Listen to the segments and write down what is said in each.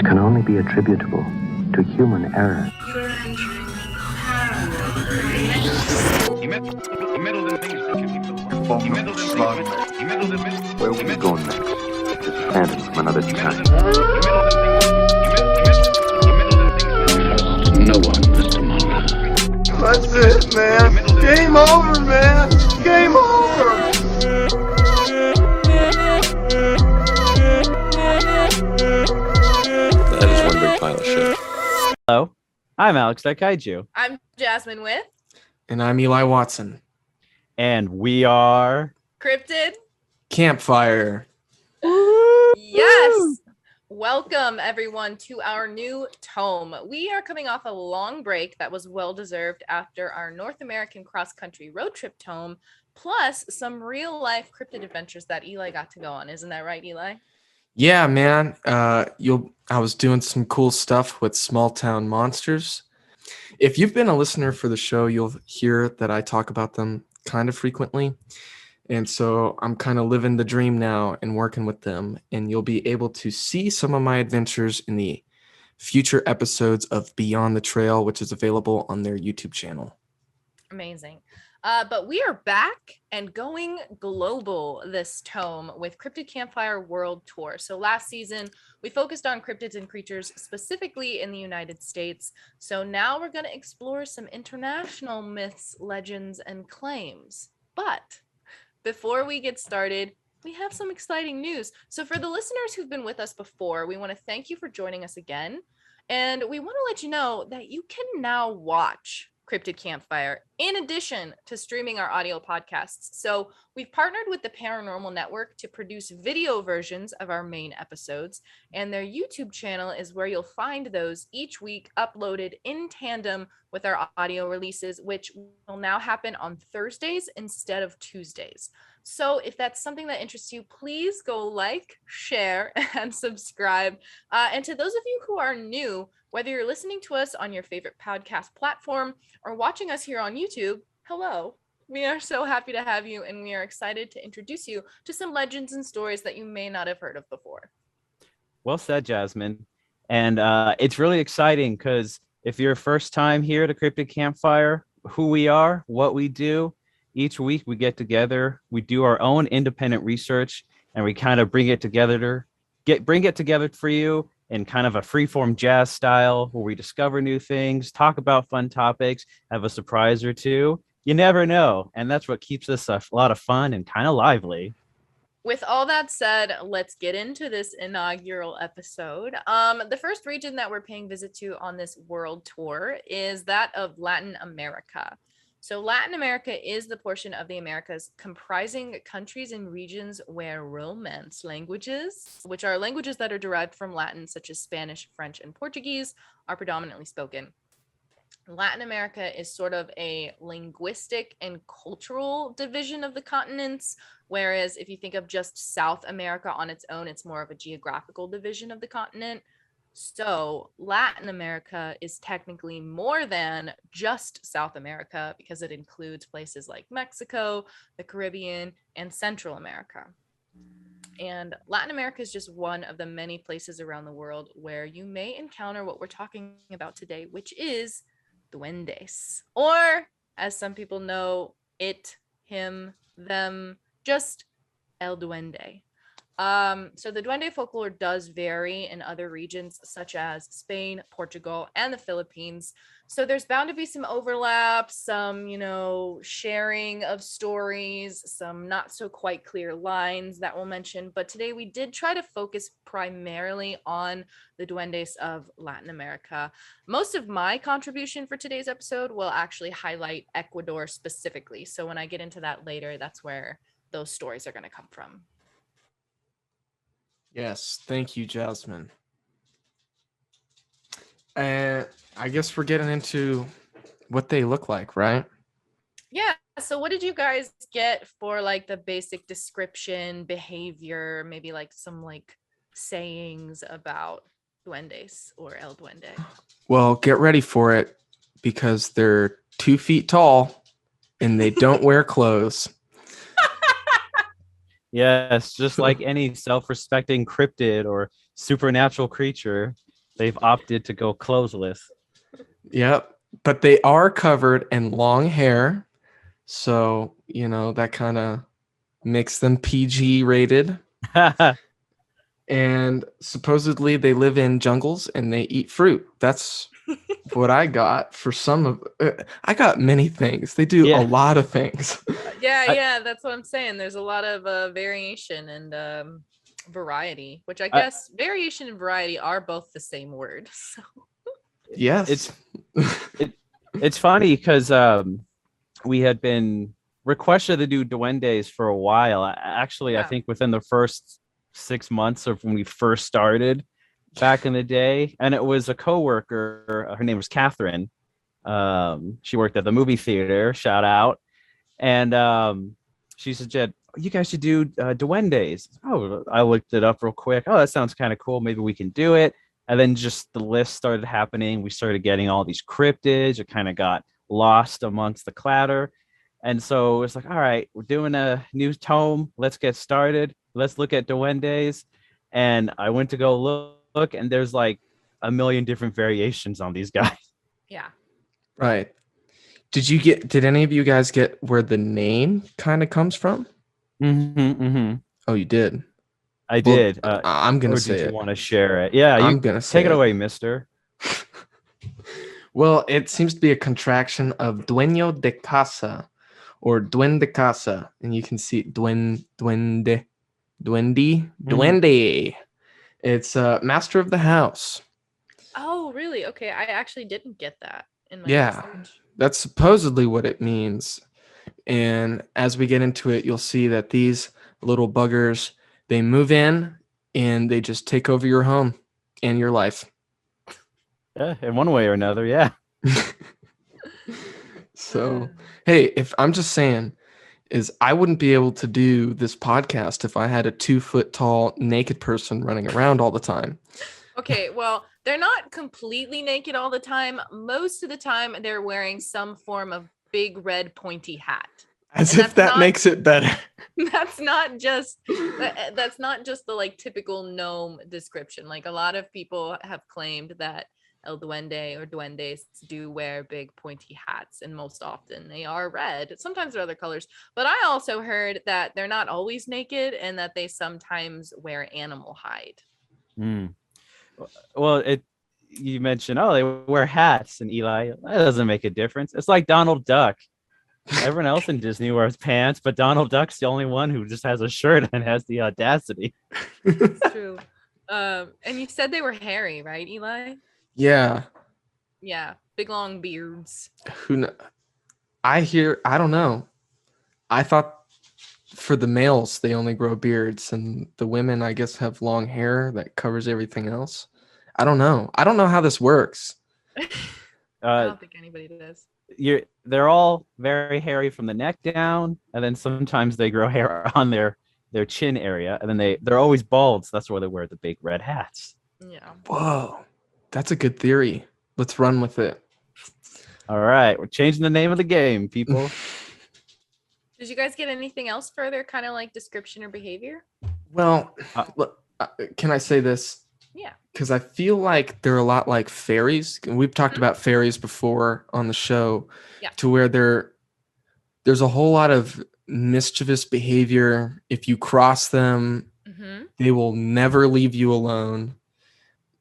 can only be attributable to human error. You're entering Paranormal. Where will we go next? Just phantom from another time. No one, Mr. Mulder. That's it, man. Game over, man. Game over. That is one big pile of shit. Hello, I'm Alex Daikaiju. I'm Jasmine with And I'm Eli Watson. And we are Cryptid Campfire. Yes. Welcome everyone to our new tome. We are coming off a long break that was well deserved after our North American cross-country road trip tome, plus some real life cryptid adventures that Eli got to go on. Isn't that right, Eli? Yeah, man. I was doing some cool stuff with small town monsters. If you've been a listener for the show, you'll hear that I talk about them kind of frequently. And so I'm kind of living the dream now and working with them. And you'll be able to see some of my adventures in the future episodes of Beyond the Trail, which is available on their YouTube channel. Amazing. But we are back and going global this tome with Cryptid Campfire World Tour. So last season, we focused on cryptids and creatures specifically in the United States. So now we're going to explore some international myths, legends, and claims. But before we get started, we have some exciting news. So for the listeners who've been with us before, we want to thank you for joining us again. And we want to let you know that you can now watch Cryptid Campfire in addition to streaming our audio podcasts. So we've partnered with the Paranormal Network to produce video versions of our main episodes, and their YouTube channel is where you'll find those each week uploaded in tandem with our audio releases, which will now happen on Thursdays instead of Tuesdays. So if that's something that interests you, please go like, share, and subscribe. And to those of you who are new, whether you're listening to us on your favorite podcast platform or watching us here on YouTube, hello. We are so happy to have you, and we are excited to introduce you to some legends and stories that you may not have heard of before. well said, Jasmine. And it's really exciting because if you're first time here to Cryptid Campfire, who we are, what we do, each week we get together, we do our own independent research, and we kind of bring it together for you in kind of a freeform jazz style where we discover new things, talk about fun topics, have a surprise or two. You never know. And that's what keeps this a lot of fun and kind of lively. With all that said, let's get into this inaugural episode. The first region that we're paying visit to on this world tour is that of Latin America. So Latin America is the portion of the Americas comprising countries and regions where Romance languages, which are languages that are derived from Latin, such as Spanish, French, and Portuguese, are predominantly spoken. Latin America is sort of a linguistic and cultural division of the continents, whereas if you think of just South America on its own, it's more of a geographical division of the continent. So Latin America is technically more than just South America because it includes places like Mexico, the Caribbean, and Central America. And Latin America is just one of the many places around the world where you may encounter what we're talking about today, which is duendes, or as some people know it, him, them, just El Duende. So the Duende folklore does vary in other regions such as Spain, Portugal, and the Philippines. So there's bound to be some overlap, some, sharing of stories, some not so quite clear lines that we'll mention. But today we did try to focus primarily on the Duendes of Latin America. Most of my contribution for today's episode will actually highlight Ecuador specifically. So when I get into that later, that's where those stories are going to come from. Yes, thank you, Jasmine. I guess we're getting into what they look like, right? Yeah. So what did you guys get for like the basic description, behavior, maybe like some like sayings about duendes or El Duende? Well, get ready for it because they're 2 feet tall and they don't wear clothes. Yes, just like any self-respecting cryptid or supernatural creature, they've opted to go clothesless. Yep. But they are covered in long hair. So, that kind of makes them PG rated. And supposedly they live in jungles and they eat fruit. That's what I got for some of I got many things. They do a lot of things. Yeah, that's what I'm saying. There's a lot of variation and variety, which I guess variation and variety are both the same word. So yes. It's funny because we had been requested to do duendes for a while. Actually, I think within the first 6 months of when we first started back in the day, and it was a coworker. Her name was Catherine. She worked at the movie theater. Shout out. And she suggested, you guys should do duendes. Oh, I looked it up real quick. Oh, that sounds kind of cool. Maybe we can do it. And then just the list started happening. We started getting all these cryptids. It kind of got lost amongst the clatter. And so it's like, all right, we're doing a new tome. Let's get started. Let's look at duendes. And I went to go look, and there's like a million different variations on these guys. Yeah. Right. Did any of you guys get where the name kind of comes from? Oh, you did? I did. I'm going to say did you it. want to share it? Yeah, I'm going to say take it away, mister. Well, it seems to be a contraction of dueño de casa or duende casa. And you can see duende. It's master of the house. Oh, really? Okay. I actually didn't get that in my research. That's supposedly what it means. And as we get into it, you'll see that these little buggers, they move in and they just take over your home and your life. Yeah, in one way or another, yeah. So, hey, if I'm just saying, is I wouldn't be able to do this podcast if I had a 2-foot tall naked person running around all the time. Okay, well, they're not completely naked all the time. Most of the time, they're wearing some form of big red pointy hat. As if that makes it better. That's not just the like typical gnome description. Like a lot of people have claimed that El Duende or Duendes do wear big pointy hats, and most often they are red. Sometimes they're other colors, but I also heard that they're not always naked and that they sometimes wear animal hide. Well, you mentioned, they wear hats, and Eli, that doesn't make a difference. It's like Donald Duck. Everyone else in Disney wears pants, but Donald Duck's the only one who just has a shirt and has the audacity. It's true. And you said they were hairy, right, Eli? Yeah. Yeah, big long beards. I don't know. I thought for the males they only grow beards, and the women, I guess, have long hair that covers everything else. I don't know how this works. I don't think anybody does. They're all very hairy from the neck down, and then sometimes they grow hair on their chin area, and then they're always bald, so that's why they wear the big red hats. Yeah. Whoa, that's a good theory. Let's run with it. All right, we're changing the name of the game, people. Did you guys get anything else for their kind of like description or behavior? Well, can I say this? Yeah. Because I feel like they're a lot like fairies. We've talked about fairies before on the show, to where there's a whole lot of mischievous behavior. If you cross them, they will never leave you alone.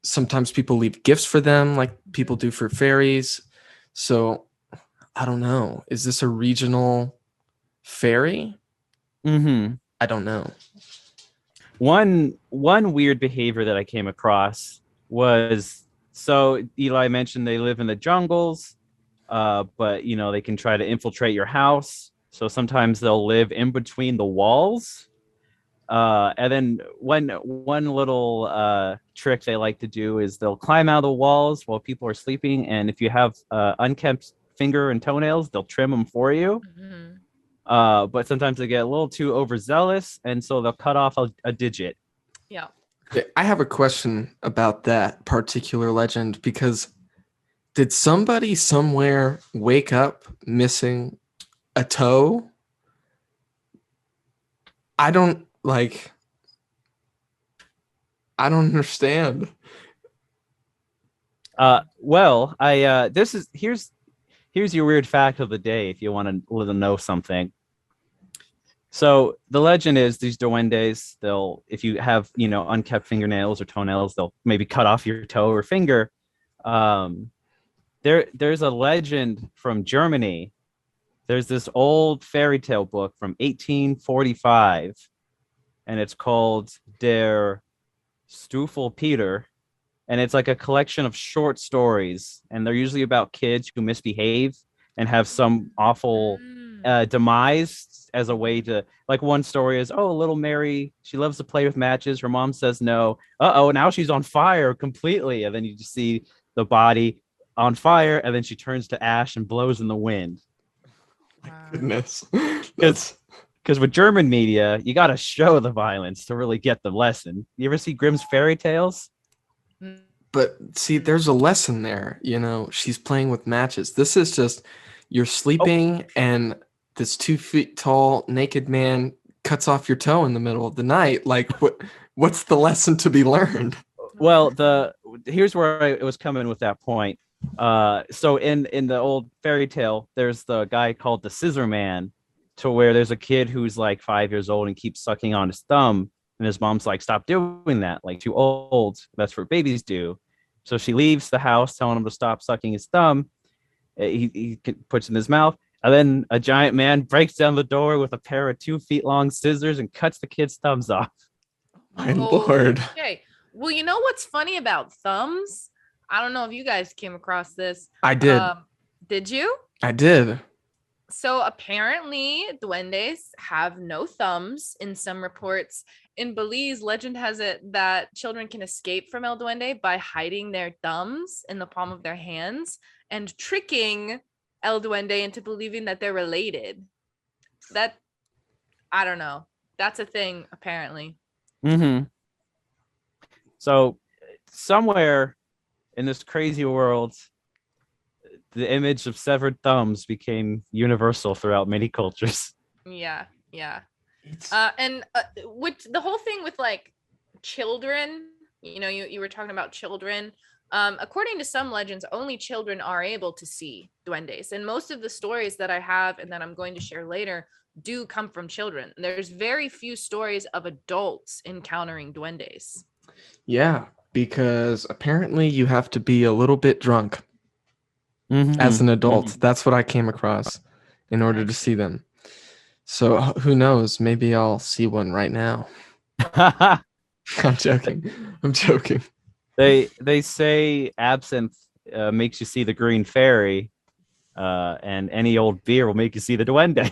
Sometimes people leave gifts for them like people do for fairies. So I don't know. Is this a regional fairy? I don't know. One weird behavior that I came across was, so Eli mentioned they live in the jungles, but they can try to infiltrate your house. So sometimes they'll live in between the walls. And then one little trick they like to do is they'll climb out of the walls while people are sleeping, and if you have unkempt finger and toenails, they'll trim them for you. But sometimes they get a little too overzealous, and so they'll cut off a digit. Yeah. I have a question about that particular legend, because did somebody somewhere wake up missing a toe? I don't understand. Well, I this is here's your weird fact of the day if you want to know something. So the legend is these duendes, they'll, if you have, unkept fingernails or toenails, they'll maybe cut off your toe or finger. There's a legend from Germany. There's this old fairy tale book from 1845, and it's called Der Stuffel Peter, and it's like a collection of short stories, and they're usually about kids who misbehave and have some awful demise as a way to, like, one story is, oh, little Mary, she loves to play with matches, her mom says no, now she's on fire completely, and then you just see the body on fire, and then she turns to ash and blows in the wind. Goodness. Because with German media, you got to show the violence to really get the lesson. You ever see Grimm's fairy tales? But see, there's a lesson there. She's playing with matches. This is just, you're sleeping and this 2 feet tall naked man cuts off your toe in the middle of the night. Like, what's the lesson to be learned? Well, here's where I was coming with that point. So in the old fairy tale, there's the guy called the Scissor Man, to where there's a kid who's like 5 years old and keeps sucking on his thumb, and his mom's like, stop doing that, like, too old, that's what babies do. So she leaves the house telling him to stop sucking his thumb. He puts it in his mouth, and then a giant man breaks down the door with a pair of 2 feet long scissors and cuts the kid's thumbs off. My lord. Okay. Well, you know what's funny about thumbs? I don't know if you guys came across this. I did. Did you? I did. So apparently duendes have no thumbs in some reports. In Belize, legend has it that children can escape from El Duende by hiding their thumbs in the palm of their hands and tricking El Duende into believing that they're related. I don't know. That's a thing, apparently. Mm-hmm. So somewhere in this crazy world, the image of severed thumbs became universal throughout many cultures. Yeah. Which the whole thing with like children, you were talking about children. According to some legends, only children are able to see duendes, and most of the stories that I have and that I'm going to share later do come from children. There's very few stories of adults encountering duendes. Yeah, because apparently you have to be a little bit drunk as an adult. That's what I came across in order to see them. So who knows? Maybe I'll see one right now. I'm joking. They say absinthe makes you see the green fairy, and any old beer will make you see the duendes.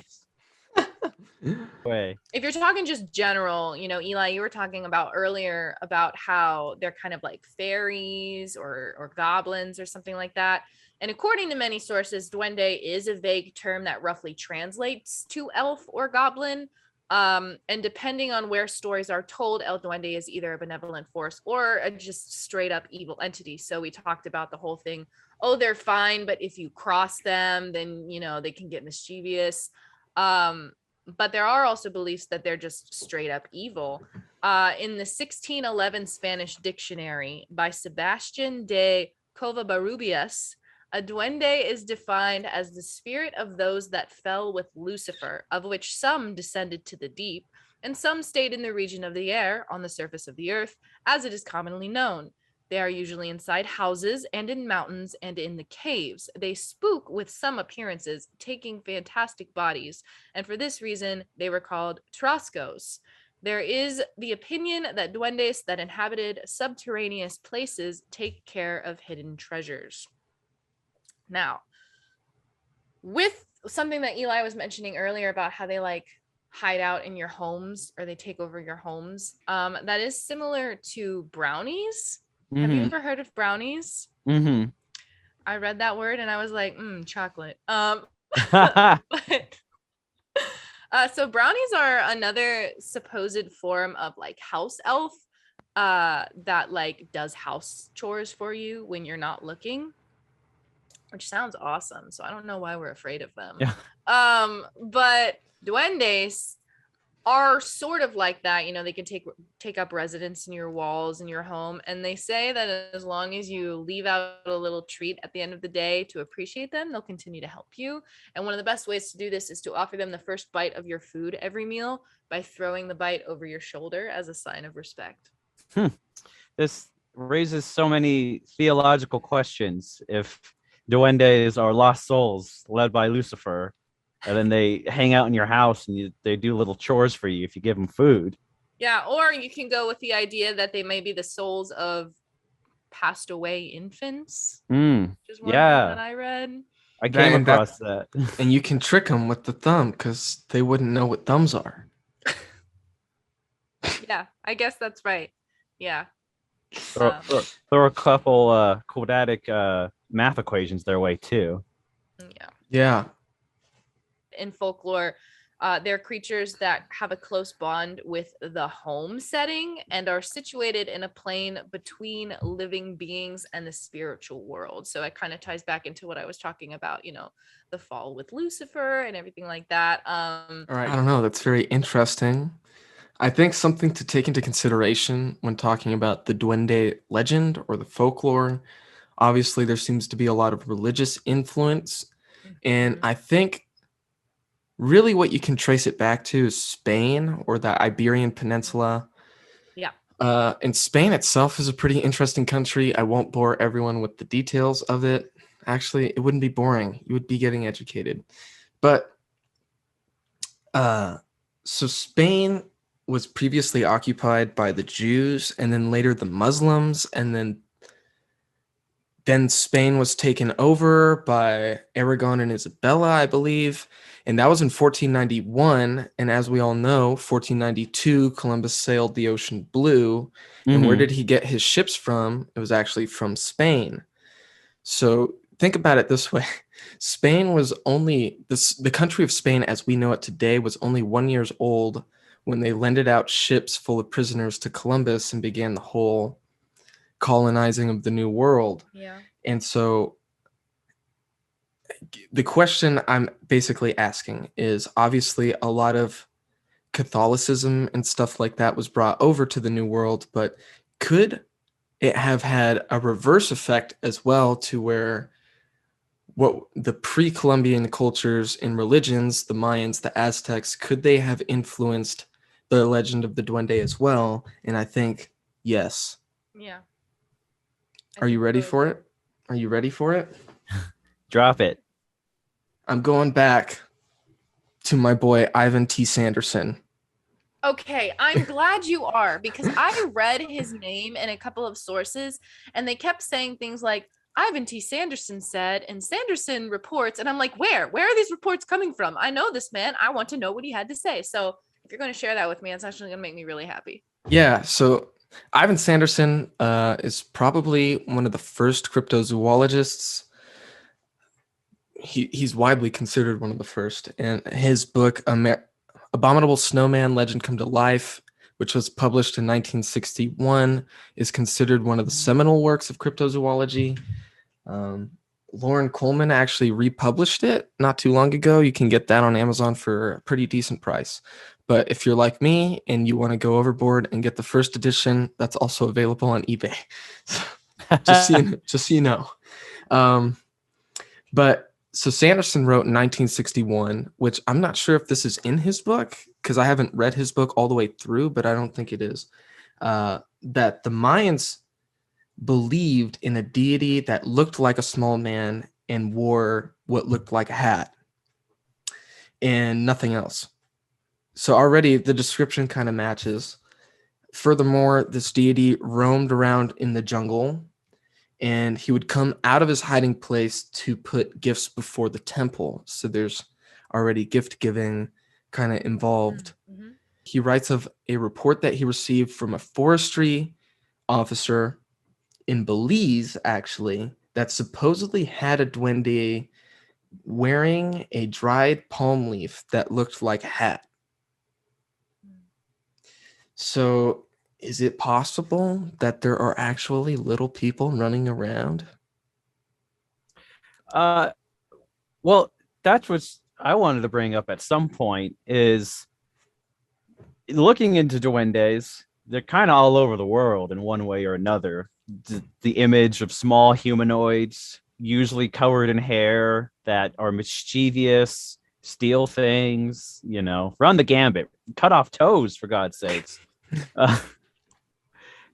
If you're talking just general, Eli, you were talking about earlier about how they're kind of like fairies or goblins or something like that. And according to many sources, duende is a vague term that roughly translates to elf or goblin. And depending on where stories are told, El Duende is either a benevolent force or a just straight up evil entity. So we talked about the whole thing. Oh, they're fine, but if you cross them, then, they can get mischievous. But there are also beliefs that they're just straight up evil. In the 1611 Spanish dictionary by Sebastian de Covarrubias, a duende is defined as the spirit of those that fell with Lucifer, of which some descended to the deep, and some stayed in the region of the air, on the surface of the earth, as it is commonly known. They are usually inside houses and in mountains and in the caves. They spook with some appearances, taking fantastic bodies, and for this reason, they were called Trascos. There is the opinion that duendes that inhabited subterraneous places take care of hidden treasures. Now, with something that Eli was mentioning earlier about how they like hide out in your homes or they take over your homes, that is similar to brownies. Mm-hmm. Have you ever heard of brownies? Mm-hmm. I read that word and I was like, chocolate. So brownies are another supposed form of like house elf that like does house chores for you when you're not looking, which sounds awesome. So I don't know why we're afraid of them. Yeah. But duendes, are sort of like that. You know, they can take up residence in your walls in your home, and they say that as long as you leave out a little treat at the end of the day to appreciate them, they'll continue to help you. And one of the best ways to do this is to offer them the first bite of your food every meal by throwing the bite over your shoulder as a sign of respect. This raises so many theological questions. If duendes are lost souls led by Lucifer, and then they hang out in your house and they do little chores for you if you give them food. Yeah, or you can go with the idea that they may be the souls of passed away infants, which is one thing that I read. I came across that. And you can trick them with the thumb because they wouldn't know what thumbs are. Yeah, I guess that's right. Yeah. Throw a couple quadratic math equations their way too. Yeah. Yeah. In folklore, they're creatures that have a close bond with the home setting and are situated in a plane between living beings and the spiritual world. So it kind of ties back into what I was talking about, you know, the fall with Lucifer and everything like that. All right. I don't know. That's very interesting. I think something to take into consideration when talking about the duende legend or the folklore, obviously there seems to be a lot of religious influence. And I think really what you can trace it back to is Spain or the Iberian Peninsula. Yeah. And Spain itself is a pretty interesting country. I won't bore everyone with the details of it. Actually, it wouldn't be boring. You would be getting educated. But so Spain was previously occupied by the Jews and then later the Muslims, and then Spain was taken over by Aragon and Isabella, I believe, and that was in 1491. And as we all know, 1492, Columbus sailed the ocean blue. And where did he get his ships from? It was actually from Spain. So think about it this way. Spain was only, the country of Spain as we know it today was only 1 year old when they lended out ships full of prisoners to Columbus and began the whole colonizing of the New World. Yeah. And so the question I'm basically asking is, obviously a lot of Catholicism and stuff like that was brought over to the New World, but could it have had a reverse effect as well, to where what the pre-Columbian cultures and religions, the Mayans, the Aztecs, could they have influenced the legend of the Duende as well? And I think yes. Yeah. Are you ready for it? Are you ready for it? Drop it. I'm going back to my boy Ivan T. Sanderson. Okay, I'm glad you are, because I read his name in a couple of sources and they kept saying things like Ivan T. Sanderson said, and Sanderson reports, and I'm like, where are these reports coming from? I know this man. I want to know what he had to say. So if you're going to share that with me, it's actually going to make me really happy. Yeah, so Ivan Sanderson is probably one of the first cryptozoologists. He's widely considered one of the first, and his book Abominable Snowman Legend Come to Life, which was published in 1961, is considered one of the seminal works of cryptozoology. Lauren Coleman actually republished it not too long ago. You can get that on Amazon for a pretty decent price. But if you're like me and you want to go overboard and get the first edition, that's also available on eBay. just so you know. But so Sanderson wrote in 1961, which I'm not sure if this is in his book because I haven't read his book all the way through, but I don't think it is, that the Mayans believed in a deity that looked like a small man and wore what looked like a hat and nothing else. So already the description kind of matches. Furthermore, this deity roamed around in the jungle, and he would come out of his hiding place to put gifts before the temple. So there's already gift giving kind of involved. Mm-hmm. He writes of a report that he received from a forestry officer in Belize, actually, that supposedly had a duende wearing a dried palm leaf that looked like a hat. So is it possible that there are actually little people running around? Well, that's what I wanted to bring up at some point is looking into duendes, they're kind of all over the world in one way or another. The image of small humanoids, usually covered in hair, that are mischievous, steal things, run the gambit, cut off toes, for God's sakes.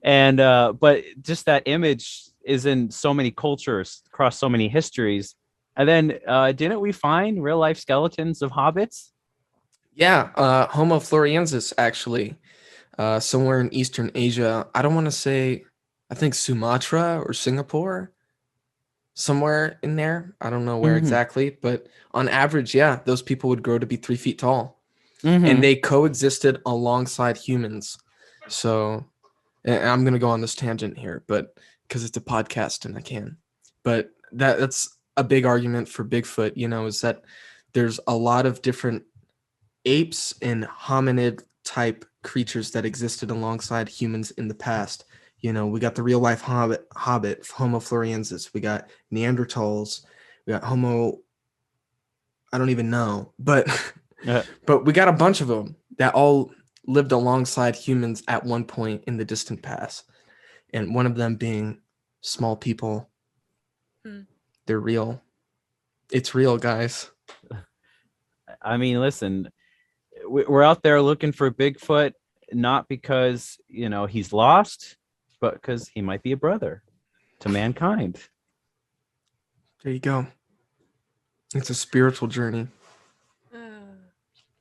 But just that image is in so many cultures across so many histories. And then didn't we find real life skeletons of hobbits? Yeah, Homo floresiensis, actually, somewhere in Eastern Asia. I don't want to say, I think Sumatra or Singapore, somewhere in there. I don't know where exactly, but on average, yeah, those people would grow to be 3 feet tall. And they coexisted alongside humans. So, and I'm going to go on this tangent here, but because it's a podcast and I can. But that's a big argument for Bigfoot, is that there's a lot of different apes and hominid type creatures that existed alongside humans in the past. We got the real life hobbit, Homo floresiensis. We got Neanderthals. We got Homo, I don't even know, but but we got a bunch of them that all lived alongside humans at one point in the distant past. And one of them being small people. They're real. It's real, guys. I mean, listen, we're out there looking for Bigfoot, not because, he's lost, but because he might be a brother to mankind. There you go. It's a spiritual journey.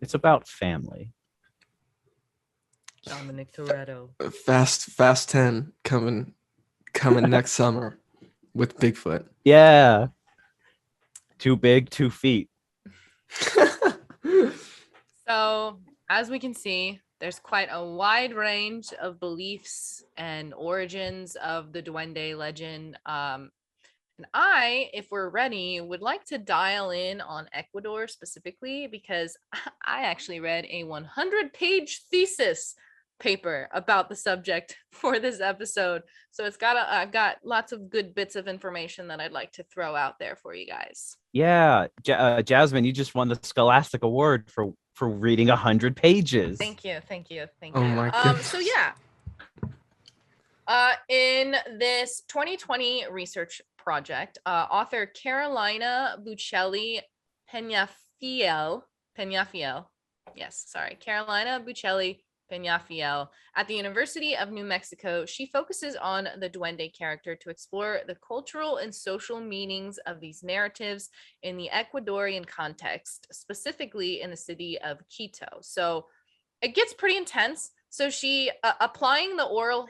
It's about family. Dominic Toretto. Fast 10 coming next summer with Bigfoot. Yeah. Too big, 2 feet. So, as we can see, there's quite a wide range of beliefs and origins of the Duende legend. And I, if we're ready, would like to dial in on Ecuador specifically because I actually read a 100-page thesis paper about the subject for this episode. So I've got lots of good bits of information that I'd like to throw out there for you guys. Yeah, Jasmine, you just won the Scholastic Award for reading 100 pages. Thank you. Oh my goodness. So yeah. In this 2020 research project, author Carolina Buccelli Peñafiel, Carolina Buccelli Peñafiel at the University of New Mexico, she focuses on the Duende character to explore the cultural and social meanings of these narratives in the Ecuadorian context, specifically in the city of Quito. So it gets pretty intense. So she applying oral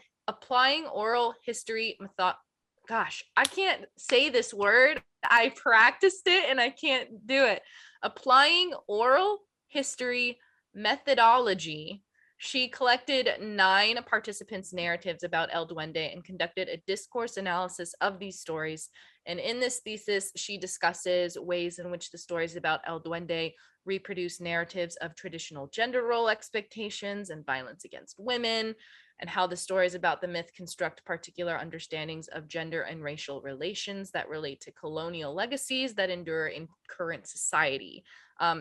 history gosh, I can't say this word. I practiced it and I can't do it. Applying oral history methodology. She collected 9 participants' narratives about El Duende and conducted a discourse analysis of these stories. And in this thesis, she discusses ways in which the stories about El Duende reproduce narratives of traditional gender role expectations and violence against women, and how the stories about the myth construct particular understandings of gender and racial relations that relate to colonial legacies that endure in current society.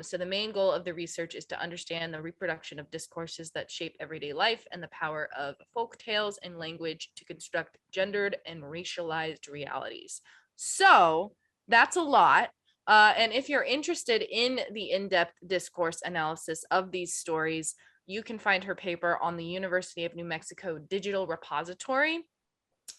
So the main goal of the research is to understand the reproduction of discourses that shape everyday life and the power of folk tales and language to construct gendered and racialized realities. So that's a lot. And if you're interested in the in-depth discourse analysis of these stories, you can find her paper on the University of New Mexico digital repository.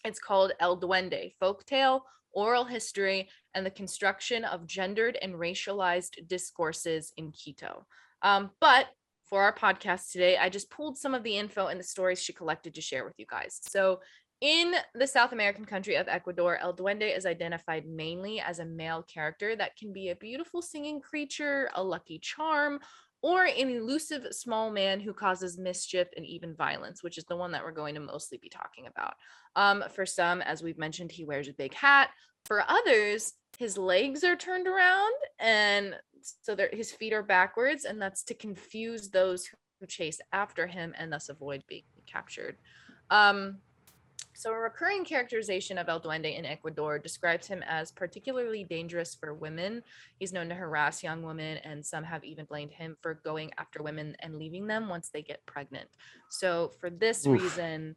It's called El Duende, Folktale, Oral History, and the Construction of Gendered and Racialized Discourses in Quito. But for our podcast today, I just pulled some of the info and the stories she collected to share with you guys. So in the South American country of Ecuador, El Duende is identified mainly as a male character that can be a beautiful singing creature, a lucky charm, or an elusive small man who causes mischief and even violence, which is the one that we're going to mostly be talking about. For some, as we've mentioned, he wears a big hat. For others, his legs are turned around, and so his feet are backwards, and that's to confuse those who chase after him and thus avoid being captured. So a recurring characterization of El Duende in Ecuador describes him as particularly dangerous for women. He's known to harass young women, and some have even blamed him for going after women and leaving them once they get pregnant. So for this reason,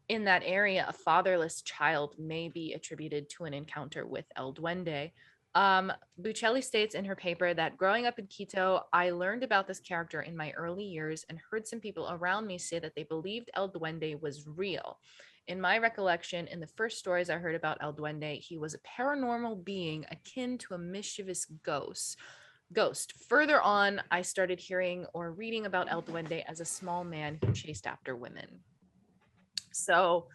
in that area, a fatherless child may be attributed to an encounter with El Duende. Buccelli states in her paper that growing up in Quito, I learned about this character in my early years and heard some people around me say that they believed El Duende was real. In my recollection, in the first stories I heard about El Duende, he was a paranormal being akin to a mischievous ghost. Further on, I started hearing or reading about El Duende as a small man who chased after women. So,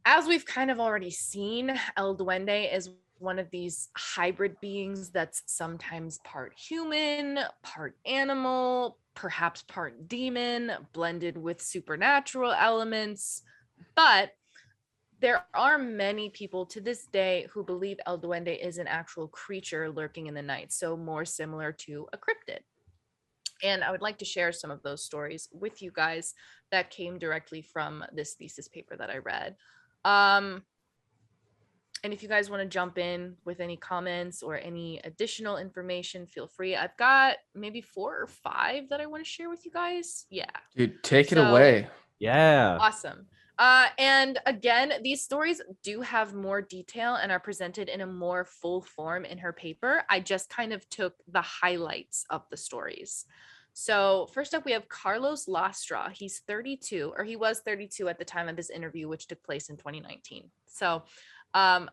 as we've kind of already seen, El Duende is one of these hybrid beings that's sometimes part human, part animal, perhaps part demon, blended with supernatural elements. But there are many people to this day who believe El Duende is an actual creature lurking in the night, so more similar to a cryptid. And I would like to share some of those stories with you guys that came directly from this thesis paper that I read. And if you guys want to jump in with any comments or any additional information, feel free. I've got maybe 4 or 5 that I want to share with you guys. Yeah. Dude, take it away. Yeah. Awesome. And again, these stories do have more detail and are presented in a more full form in her paper. I just kind of took the highlights of the stories. So first up, we have Carlos Lastra. He's 32, or he was 32 at the time of his interview, which took place in 2019. So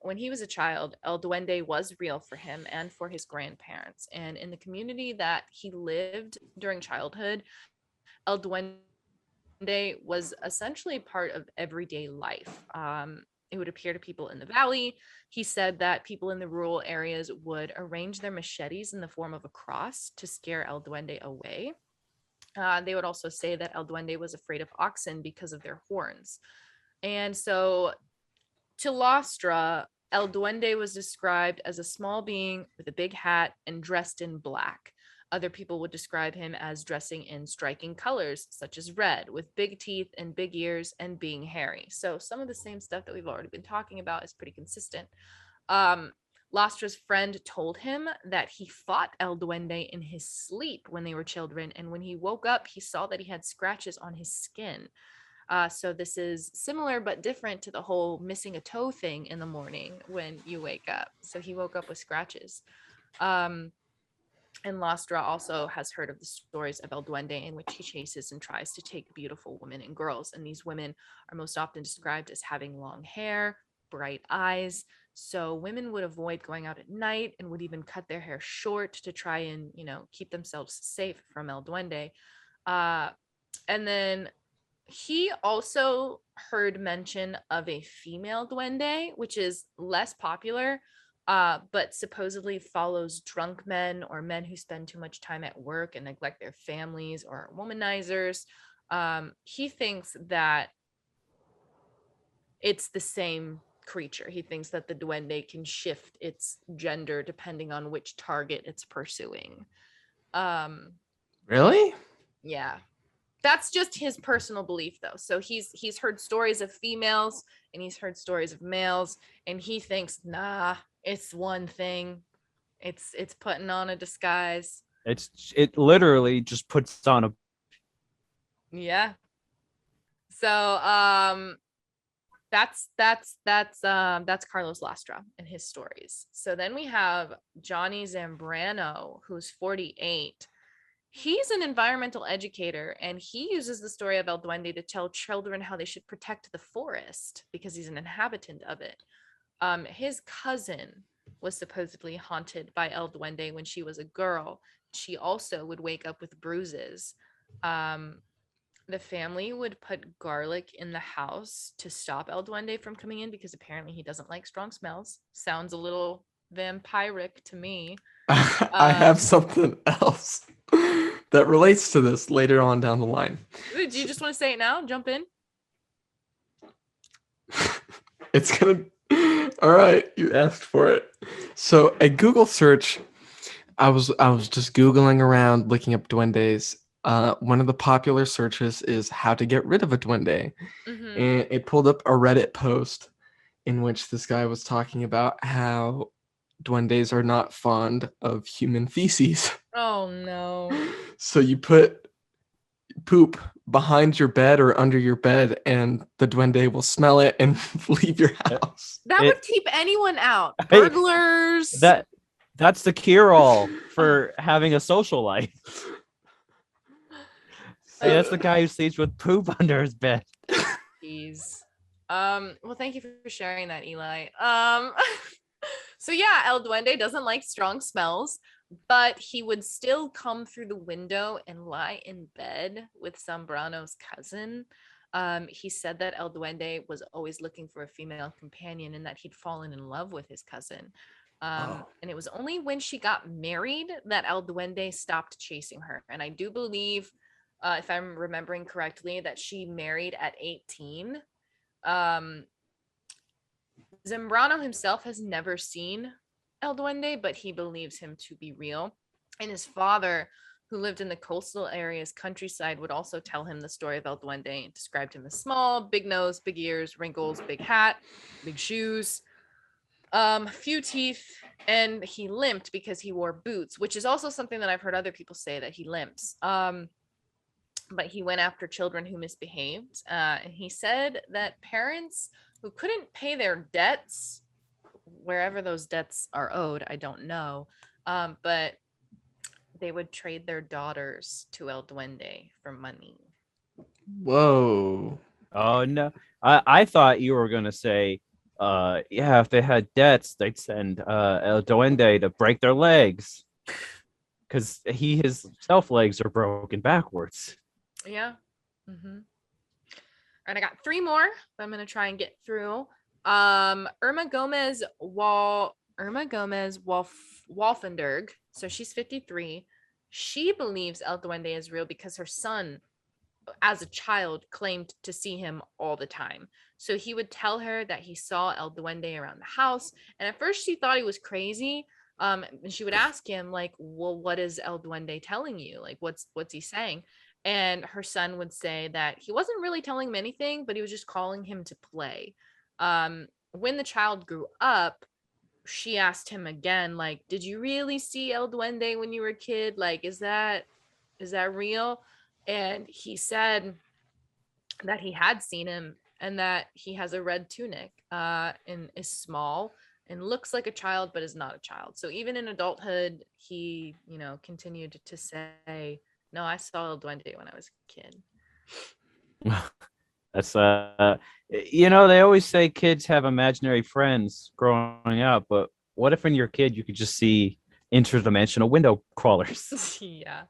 when he was a child, El Duende was real for him and for his grandparents. And in the community that he lived during childhood, El Duende was essentially part of everyday life. It would appear to people in the valley. He said that people in the rural areas would arrange their machetes in the form of a cross to scare El Duende away. They would also say that El Duende was afraid of oxen because of their horns. And so to Lastra, El Duende was described as a small being with a big hat and dressed in black. Other people would describe him as dressing in striking colors, such as red, with big teeth and big ears and being hairy. So some of the same stuff that we've already been talking about is pretty consistent. Lastra's friend told him that he fought El Duende in his sleep when they were children, and when he woke up, he saw that he had scratches on his skin. So this is similar but different to the whole missing a toe thing in the morning when you wake up. So he woke up with scratches. And Lastra also has heard of the stories of El Duende in which he chases and tries to take beautiful women and girls. And these women are most often described as having long hair, bright eyes. So women would avoid going out at night and would even cut their hair short to try and, keep themselves safe from El Duende. And then he also heard mention of a female duende, which is less popular, but supposedly follows drunk men or men who spend too much time at work and neglect their families or womanizers. He thinks that it's the same creature. He thinks that the duende can shift its gender depending on which target it's pursuing. Really? Yeah. That's just his personal belief, though. So he's heard stories of females and he's heard stories of males, and he thinks, nah, it's one thing. It's putting on a disguise. It literally just puts on a. Yeah. So that's Carlos Lastra and his stories. So then we have Johnny Zambrano, who's 48. He's an environmental educator, and he uses the story of El Duende to tell children how they should protect the forest because he's an inhabitant of it. His cousin was supposedly haunted by El Duende when she was a girl. She also would wake up with bruises. The family would put garlic in the house to stop El Duende from coming in because apparently he doesn't like strong smells. Sounds a little vampiric to me. I have something else that relates to this later on down the line. Do you just want to say it now? Jump in. It's gonna. All right, you asked for it. So a Google search, I was just Googling around, looking up duendes, one of the popular searches is how to get rid of a duende. Mhm. And it pulled up a Reddit post in which this guy was talking about how duendes are not fond of human feces. Oh no. So you put poop behind your bed or under your bed, and the duende will smell it and leave your house. That It- would keep anyone out. Burglars. That's the cure-all for having a social life. See, that's the guy who sleeps with poop under his bed. Jeez. Well, thank you for sharing that, Eli. So yeah, El Duende doesn't like strong smells, but he would still come through the window and lie in bed with Zambrano's cousin. He said that El Duende was always looking for a female companion and that he'd fallen in love with his cousin. And it was only when she got married that El Duende stopped chasing her. And I do believe, if I'm remembering correctly, that she married at 18. Zambrano himself has never seen El Duende, but he believes him to be real. And his father, who lived in the coastal area's countryside, would also tell him the story of El Duende and described him as small, big nose, big ears, wrinkles, big hat, big shoes, few teeth, and he limped because he wore boots, which is also something that I've heard other people say, that he limps. But he went after children who misbehaved. And he said that parents who couldn't pay their debts, wherever those debts are owed, I don't know, but they would trade their daughters to El Duende for money. Whoa. Oh no. I thought you were gonna say, yeah, if they had debts, they'd send El Duende to break their legs. Because his self legs are broken backwards. Yeah. And I got 3 more, but I'm gonna try and get through. Irma Gomez Wolfenberg. So she's 53. She believes El Duende is real because her son, as a child, claimed to see him all the time. So he would tell her that he saw El Duende around the house. And at first she thought he was crazy. And she would ask him, like, well, what is El Duende telling you? Like, what's he saying? And her son would say that he wasn't really telling him anything, but he was just calling him to play. When the child grew up, she asked him again, like, did you really see El Duende when you were a kid? Like, is that real? And he said that he had seen him and that he has a red tunic and is small and looks like a child, but is not a child. So even in adulthood, he, continued to say, no, I saw El Duende when I was a kid. That's they always say kids have imaginary friends growing up, but what if when you're a kid you could just see interdimensional window crawlers? Yeah.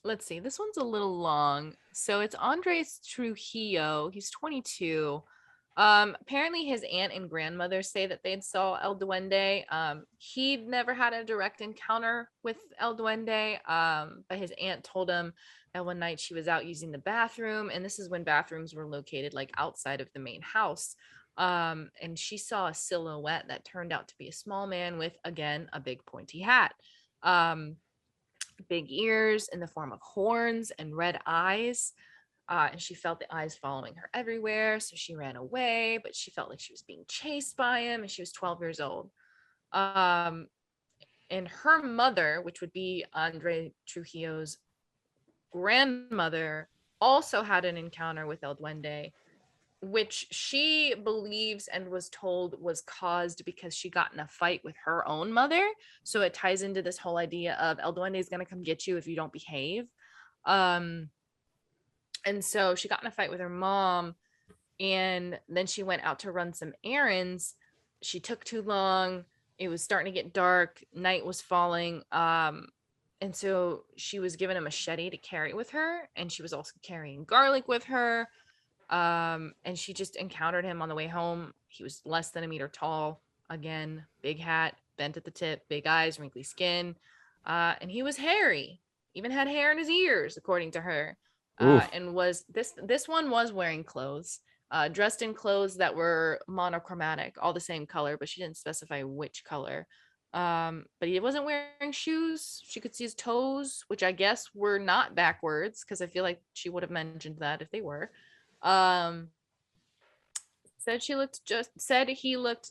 Let's see. This one's a little long. So it's Andres Trujillo. He's 22. Apparently his aunt and grandmother say that they saw El Duende. He'd never had a direct encounter with El Duende, but his aunt told him that one night she was out using the bathroom, and this is when bathrooms were located like outside of the main house. And she saw a silhouette that turned out to be a small man with, again, a big pointy hat, big ears in the form of horns and red eyes. And she felt the eyes following her everywhere. So she ran away, but she felt like she was being chased by him, and she was 12 years old. And her mother, which would be Andre Trujillo's grandmother, also had an encounter with El Duende, which she believes and was told was caused because she got in a fight with her own mother. So it ties into this whole idea of El Duende is going to come get you if you don't behave. And so she got in a fight with her mom, and then she went out to run some errands. She took too long. It was starting to get dark. Night was falling. And so she was given a machete to carry with her, and she was also carrying garlic with her. And she just encountered him on the way home. He was less than a meter tall. Again, big hat, bent at the tip, big eyes, wrinkly skin. And he was hairy, even had hair in his ears, according to her. And was this one was wearing clothes, dressed in clothes that were monochromatic, all the same color, but she didn't specify which color. But he wasn't wearing shoes. She could see his toes, which I guess were not backwards, because I feel like she would have mentioned that if they were. Said he looked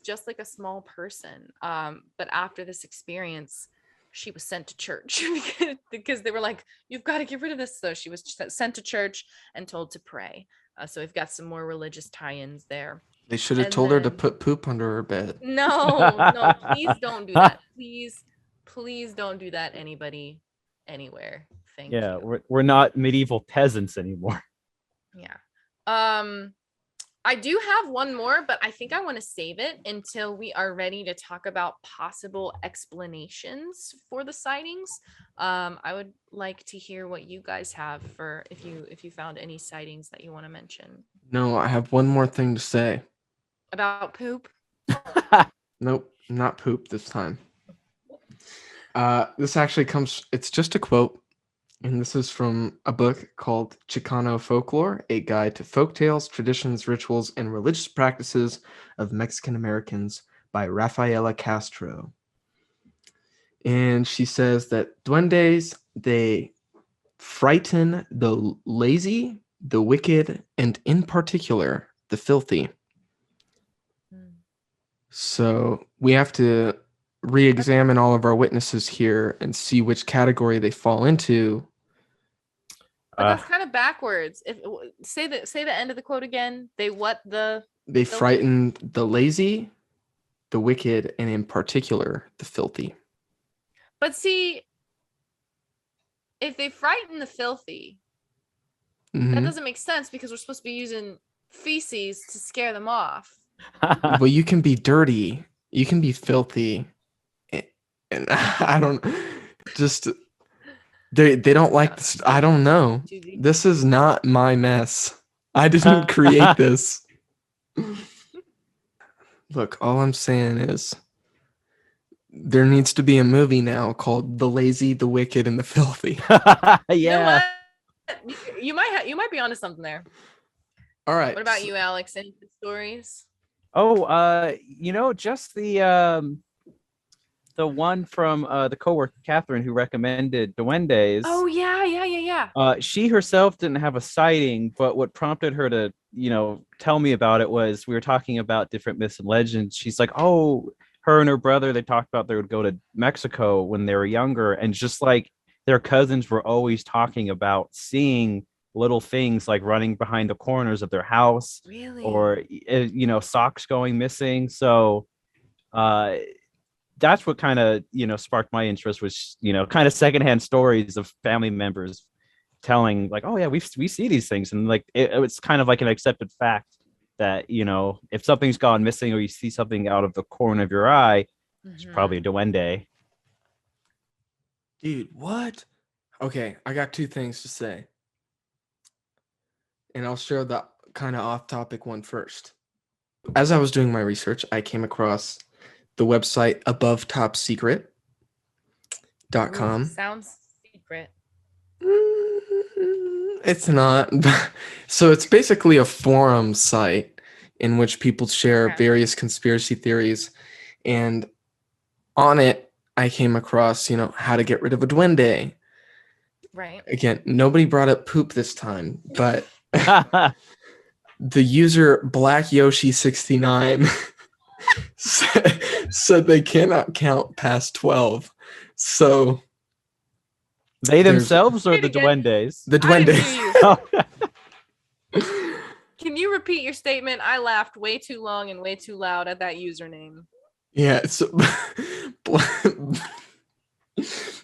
just like a small person. But after this experience, she was sent to church because they were like, "You've got to get rid of this." So she was sent to church and told to pray. So we've got some more religious tie-ins there. They should have told her to put poop under her bed. No, please don't do that. Please don't do that. Anybody, anywhere. Thank you. We're not medieval peasants anymore. Yeah. I do have one more, but I think I want to save it until we are ready to talk about possible explanations for the sightings. I would like to hear what you guys have for if you found any sightings that you want to mention. No, I have one more thing to say. About poop? Nope, not poop this time. This actually it's just a quote, and this is from a book called Chicano Folklore, A Guide to Folktales, Traditions, Rituals, and Religious Practices of Mexican Americans by Rafaela Castro. And she says that duendes, they frighten the lazy, the wicked, and in particular, the filthy. So we have to re-examine all of our witnesses here and see which category they fall into. But that's kind of backwards. Say the end of the quote again. They frighten the lazy, the wicked, and in particular the filthy. But see, if they frighten the filthy, that doesn't make sense because we're supposed to be using feces to scare them off. Well, you can be dirty, you can be filthy, and I don't just they don't like this. I don't know. This is not my mess. I didn't create this. Look, all I'm saying is there needs to be a movie now called The Lazy, the Wicked, and the Filthy. Yeah. You might be onto something there. All right. What about you, Alex? Any stories? Oh, just the one from the coworker Catherine who recommended Duendes. Oh yeah. She herself didn't have a sighting, but what prompted her to, tell me about it was we were talking about different myths and legends. She's like, oh, her and her brother, they talked about they would go to Mexico when they were younger, and just like their cousins were always talking about seeing little things like running behind the corners of their house, really? Or socks going missing. So that's what kind of sparked my interest, was kind of secondhand stories of family members telling like, oh yeah, we see these things, and like it's kind of like an accepted fact that if something's gone missing or you see something out of the corner of your eye, it's probably a duende. Dude, what? Okay, I got two things to say. And I'll share the kind of off-topic one first. As I was doing my research, I came across the website abovetopsecret.com. Sounds secret. It's not. So it's basically a forum site in which people share various conspiracy theories. And on it, I came across, how to get rid of a duende. Right. Again, nobody brought up poop this time, but the user Black Yoshi 69 said they cannot count past 12. So they themselves or the duendes? The duendes. Can you repeat your statement? I laughed way too long and way too loud at that username. Yeah, so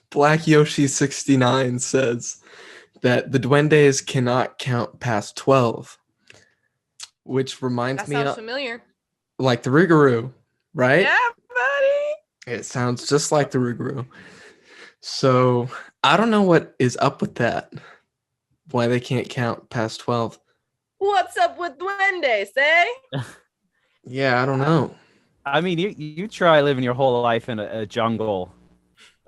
Black Yoshi 69 says that the duendes cannot count past 12, which reminds me of familiar. Like the Rougarou, right? Yeah, buddy. It sounds just like the Rougarou. So I don't know what is up with that. Why they can't count past 12. What's up with duendes, eh? Yeah, I don't know. I mean, you try living your whole life in a jungle.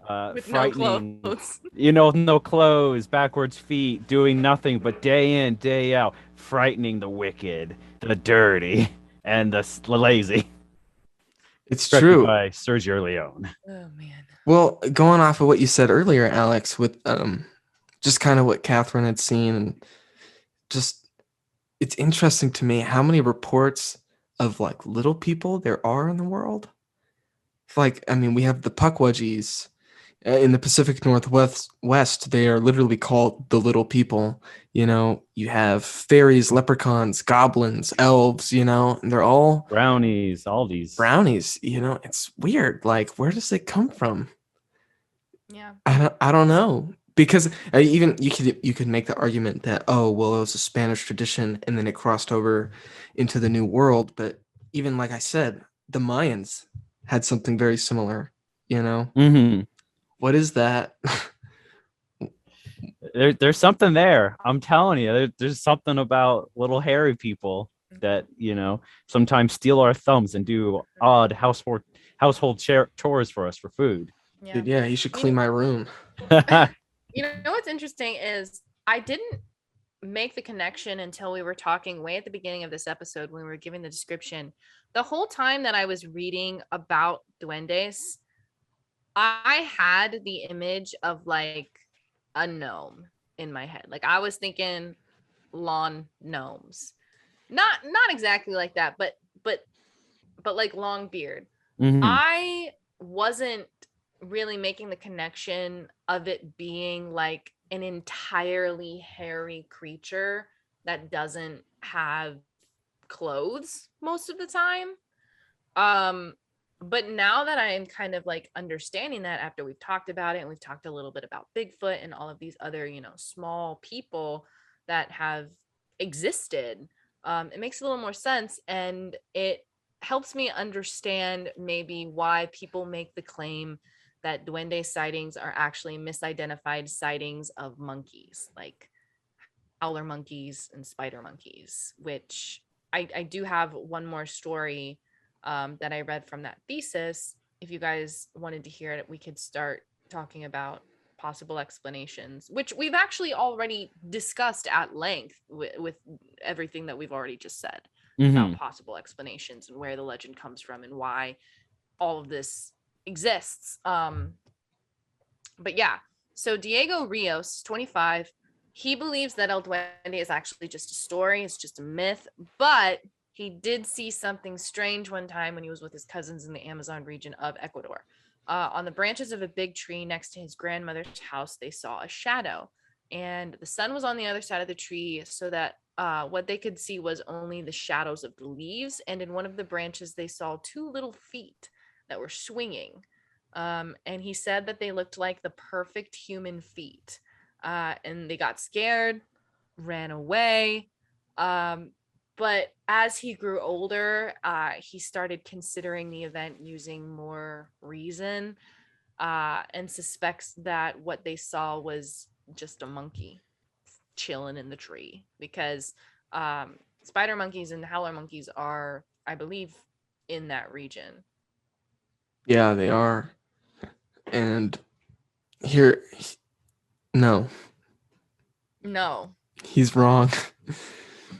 With no clothes. No clothes, backwards feet, doing nothing but day in, day out, frightening the wicked, the dirty, and the lazy. It's Directed true. by Sergio Leone. Oh man. Well, going off of what you said earlier, Alex, with just kind of what Catherine had seen, and just it's interesting to me how many reports of like little people there are in the world. Like, I mean, we have the Pukwudgies in the Pacific Northwest. They are literally called the little people. You know, you have fairies, leprechauns, goblins, elves. You know, and they're all Brownies, all these. brownies. You know, it's weird. Like, where does it come from? Yeah. I don't know, because even you could make the argument that, oh well, it was a Spanish tradition and then it crossed over into the New World. But even like I said, the Mayans had something very similar. You know, Mm-hmm. what is that? There's something there. I'm telling you, there's something about little hairy people that, you know, sometimes steal our thumbs and do odd household chores for us for food. Yeah. Dude, yeah, you should clean my room. You know what's interesting is I didn't make the connection until we were talking way at the beginning of this episode when we were giving the description. The whole time that I was reading about duendes, I had the image of like a gnome in my head. Like I was thinking lawn gnomes. Not exactly like that, but like long beard. Mhm. I wasn't really making the connection of it being like an entirely hairy creature that doesn't have clothes most of the time. But now that I am kind of like understanding that after we've talked about it and we've talked a little bit about Bigfoot and all of these other, you know, small people that have existed, it makes a little more sense, and it helps me understand maybe why people make the claim that duende sightings are actually misidentified sightings of monkeys, like howler monkeys and spider monkeys, which I do have one more story that I read from that thesis. If you guys wanted to hear it, we could start talking about possible explanations, which we've actually already discussed at length with everything that we've already just said about Mhm. possible explanations and where the legend comes from and why all of this exists. But yeah, so Diego Rios, 25, he believes that El Duende is actually just a story, it's just a myth, but he did see something strange one time when he was with his cousins in the Amazon region of Ecuador. On the branches of a big tree next to his grandmother's house, they saw a shadow, and the sun was on the other side of the tree, so that what they could see was only the shadows of the leaves. And in one of the branches, they saw two little feet that were swinging. And he said that they looked like the perfect human feet. And they got scared, ran away. But as he grew older, he started considering the event using more reason, and suspects that what they saw was just a monkey chilling in the tree, because spider monkeys and howler monkeys are, I believe, in that region. Yeah, they are. And here, no, No, he's wrong.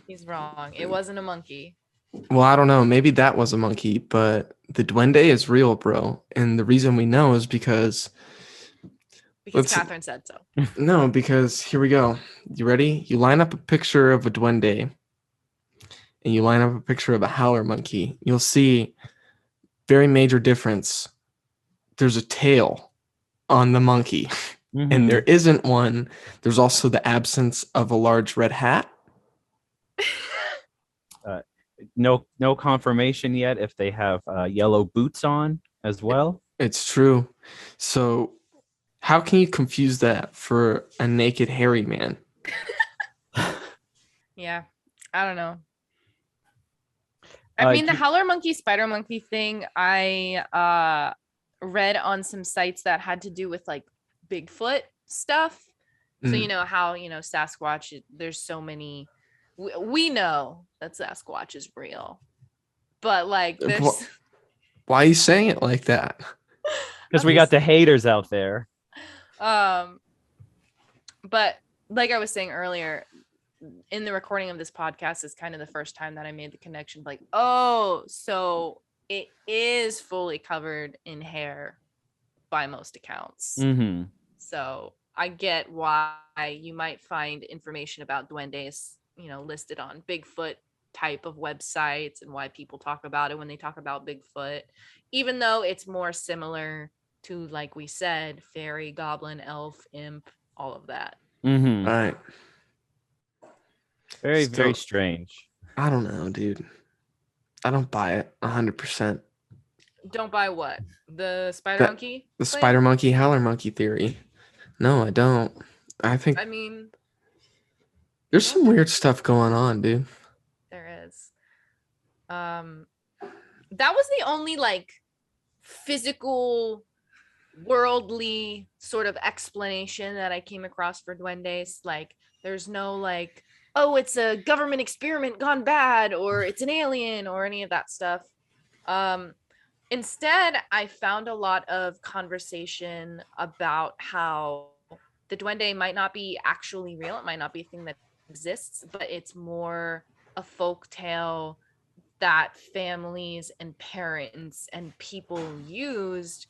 he's wrong. It wasn't a monkey. Well, I don't know. Maybe that was a monkey, but the duende is real, bro. And the reason we know is because Catherine said so. no, because here we go. You ready? You line up a picture of a duende and you line up a picture of a howler monkey. You'll see very major difference. There's a tail on the monkey, and there isn't one. There's also the absence of a large red hat. No confirmation yet if they have yellow boots on as well. It's true. So how can you confuse that for a naked hairy man? Yeah, I don't know. I mean, the howler monkey, spider monkey thing, I read on some sites that had to do with like Bigfoot stuff. So you know how, you know, Sasquatch, there's so many, we know that Sasquatch is real, but like there's why are you saying it like that? Because we got the haters out there. But like I was saying earlier, in the recording of this podcast is kind of the first time that I made the connection, like, oh, so it is fully covered in hair by most accounts. Mm-hmm. So I get why you might find information about duendes, listed on Bigfoot type of websites, and why people talk about it when they talk about Bigfoot, even though it's more similar to, like we said, fairy, goblin, elf, imp, all of that. Mm-hmm. Right. Very, Still- very strange. I don't know, dude. I don't buy it 100%. Don't buy what? The spider That- monkey? The claim? spider monkey, howler monkey theory. No, I don't. I think I mean, there's some weird stuff going on, dude. there is. That was the only like physical, worldly sort of explanation that I came across for duendes. Like, there's no like, oh, it's a government experiment gone bad, or it's an alien, or any of that stuff. Instead, I found a lot of conversation about how the duende might not be actually real. It might not be a thing that exists, but it's more a folk tale that families and parents and people used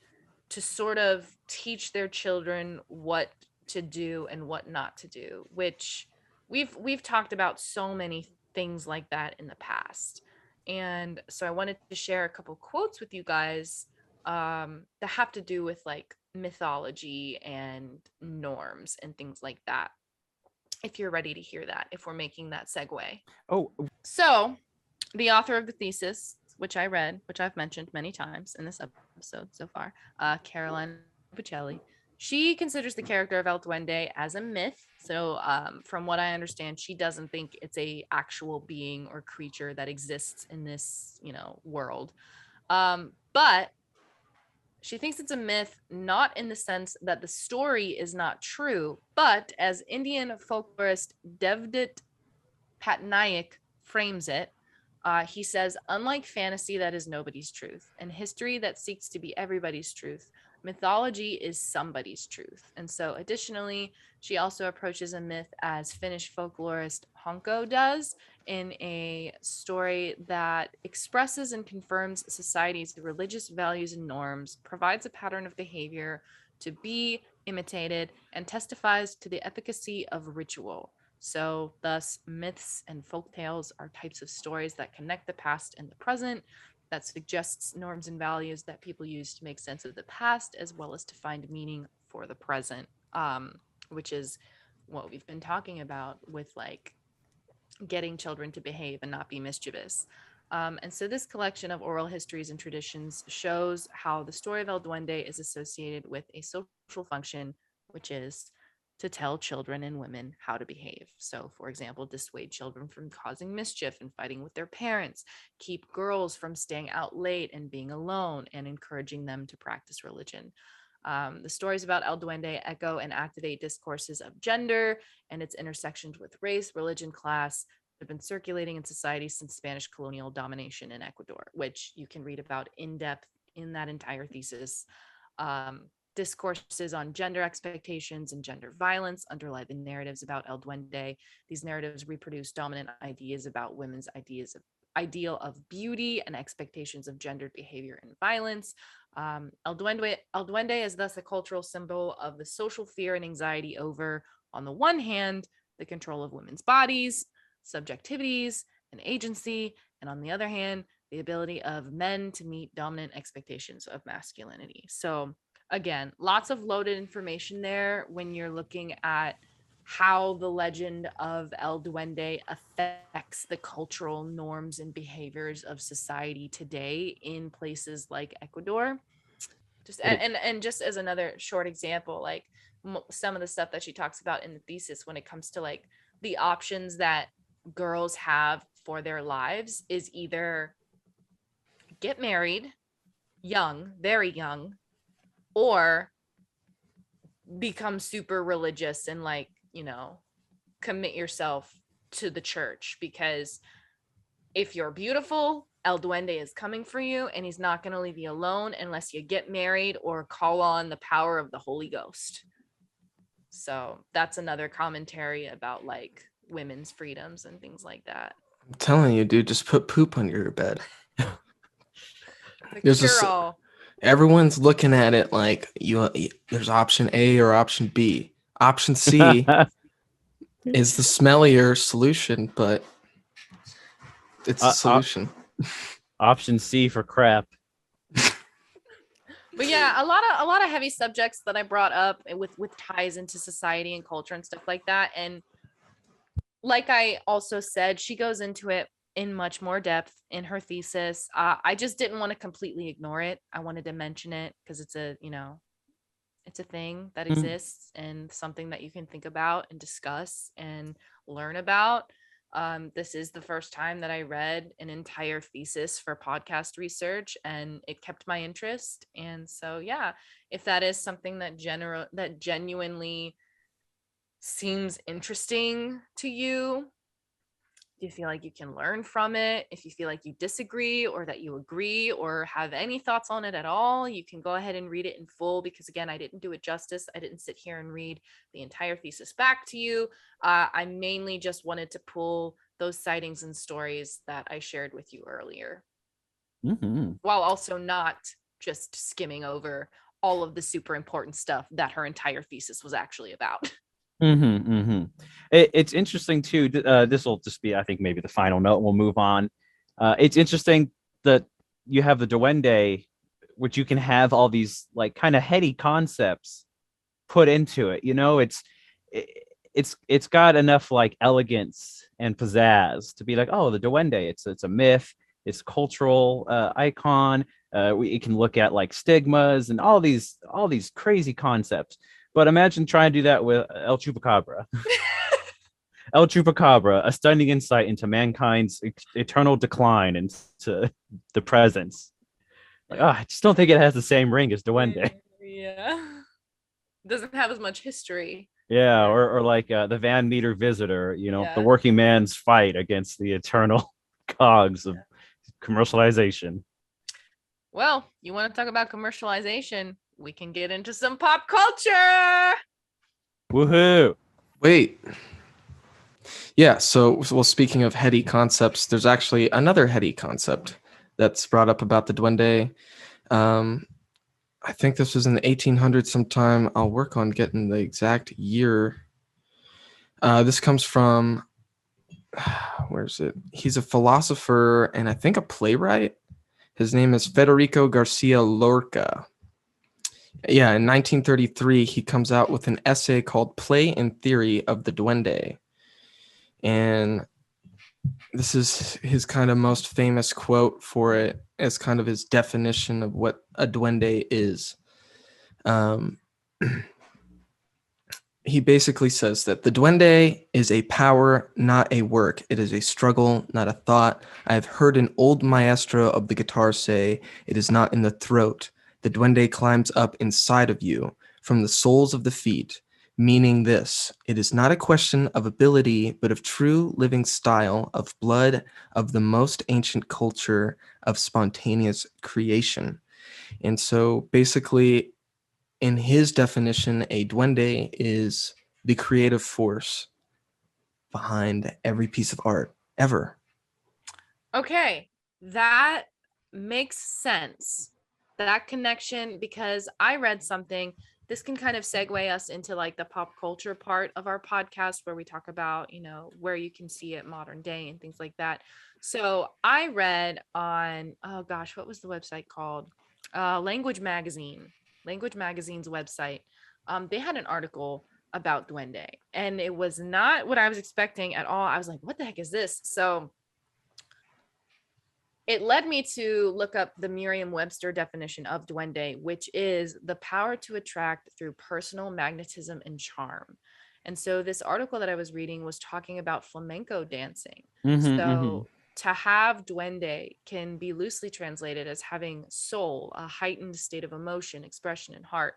to sort of teach their children what to do and what not to do, which we've talked about so many things like that in the past. And so I wanted to share a couple quotes with you guys that have to do with like mythology and norms and things like that. If you're ready to hear that, if we're making that segue. Oh, So, the author of the thesis, which I read, which I've mentioned many times in this episode so far, Caroline Puccelli, she considers the character of El Duende as a myth. So, from what I understand, she doesn't think it's a actual being or creature that exists in this, world. But she thinks it's a myth, not in the sense that the story is not true, but as Indian folklorist Devdutt Patnaik frames it, he says, unlike fantasy that is nobody's truth, and history that seeks to be everybody's truth, mythology is somebody's truth. And so additionally, she also approaches a myth as Finnish folklorist Honko does, in a story that expresses and confirms society's religious values and norms, provides a pattern of behavior to be imitated, and testifies to the efficacy of ritual. So, thus, myths and folktales are types of stories that connect the past and the present, that suggests norms and values that people use to make sense of the past, as well as to find meaning for the present, which is what we've been talking about with like getting children to behave and not be mischievous. And so this collection of oral histories and traditions shows how the story of El Duende is associated with a social function, which is to tell children and women how to behave. So, for example, dissuade children from causing mischief and fighting with their parents, keep girls from staying out late and being alone, and encouraging them to practice religion. The stories about El Duende echo and activate discourses of gender and its intersections with race, religion, class that have been circulating in society since Spanish colonial domination in Ecuador, which you can read about in depth in that entire thesis. Discourses on gender expectations and gender violence underlie the narratives about El Duende. These narratives reproduce dominant ideas about women's ideal of beauty and expectations of gendered behavior and violence. El Duende is thus a cultural symbol of the social fear and anxiety over, on the one hand, the control of women's bodies, subjectivities, and agency, and on the other hand, the ability of men to meet dominant expectations of masculinity. So, again, lots of loaded information there when you're looking at how the legend of El Duende affects the cultural norms and behaviors of society today in places like Ecuador. Just and just as another short example, like some of the stuff that she talks about in the thesis when it comes to like the options that girls have for their lives is either get married young, very young, or become super religious and like, commit yourself to the church, because if you're beautiful, El Duende is coming for you and he's not going to leave you alone unless you get married or call on the power of the Holy Ghost. So that's another commentary about like women's freedoms and things like that. I'm telling you, dude, just put poop under your bed. The There's a cure-all. everyone's looking at it like there's option A or option B. Option C is the smellier solution, but it's a solution. Option C for crap. But yeah, a lot of heavy subjects that I brought up with ties into society and culture and stuff like that. And like I also said, she goes into it in much more depth in her thesis. I just didn't want to completely ignore it. I wanted to mention it because it's a thing that exists and something that you can think about and discuss and learn about. This is the first time that I read an entire thesis for podcast research, and it kept my interest. And so, yeah, if that is something that genuinely seems interesting to you, you feel like you can learn from it, if you feel like you disagree or that you agree or have any thoughts on it at all, you can go ahead and read it in full, because again, I didn't do it justice. I didn't sit here and read the entire thesis back to you. I mainly just wanted to pull those sightings and stories that I shared with you earlier, while also not just skimming over all of the super important stuff that her entire thesis was actually about. It's interesting too. This will just be, I think, maybe the final note. We'll move on. It's interesting that you have the Duende, which you can have all these like kind of heady concepts put into it. You know, it's got enough like elegance and pizzazz to be like, oh, the Duende. It's a myth. It's a cultural icon. We can look at like stigmas and all these crazy concepts. But imagine trying to do that with El Chupacabra. El Chupacabra, a stunning insight into mankind's eternal decline into the presence. Like, I just don't think it has the same ring as Duende. Yeah. Doesn't have as much history. Yeah, or like the Van Meter Visitor, Yeah. the working man's fight against the eternal cogs of commercialization. Well, you want to talk about commercialization? We can get into some pop culture. Woohoo! Wait. Yeah, so speaking of heady concepts, there's actually another heady concept that's brought up about the Duende. I think this was in the 1800s sometime. I'll work on getting the exact year. This comes from, where is it? He's a philosopher and I think a playwright. His name is Federico Garcia Lorca. Yeah, in 1933, he comes out with an essay called Play and Theory of the Duende. And this is his kind of most famous quote for it as kind of his definition of what a duende is. He basically says that the duende is a power, not a work. It is a struggle, not a thought. I have heard an old maestro of the guitar say, it is not in the throat. The duende climbs up inside of you, from the soles of the feet, meaning this, it is not a question of ability, but of true living style, of blood, of the most ancient culture, of spontaneous creation. And so basically, in his definition, a duende is the creative force behind every piece of art ever. Okay, that makes sense. That connection, because I read something. This can kind of segue us into like the pop culture part of our podcast where we talk about, where you can see it modern day and things like that. So I read on, oh gosh, what was the website called? Language Magazine's website. They had an article about Duende, and it was not what I was expecting at all. I was like, what the heck is this? So it led me to look up the Merriam-Webster definition of duende, which is the power to attract through personal magnetism and charm. And so this article that I was reading was talking about flamenco dancing. To have duende can be loosely translated as having soul, a heightened state of emotion, expression, and heart.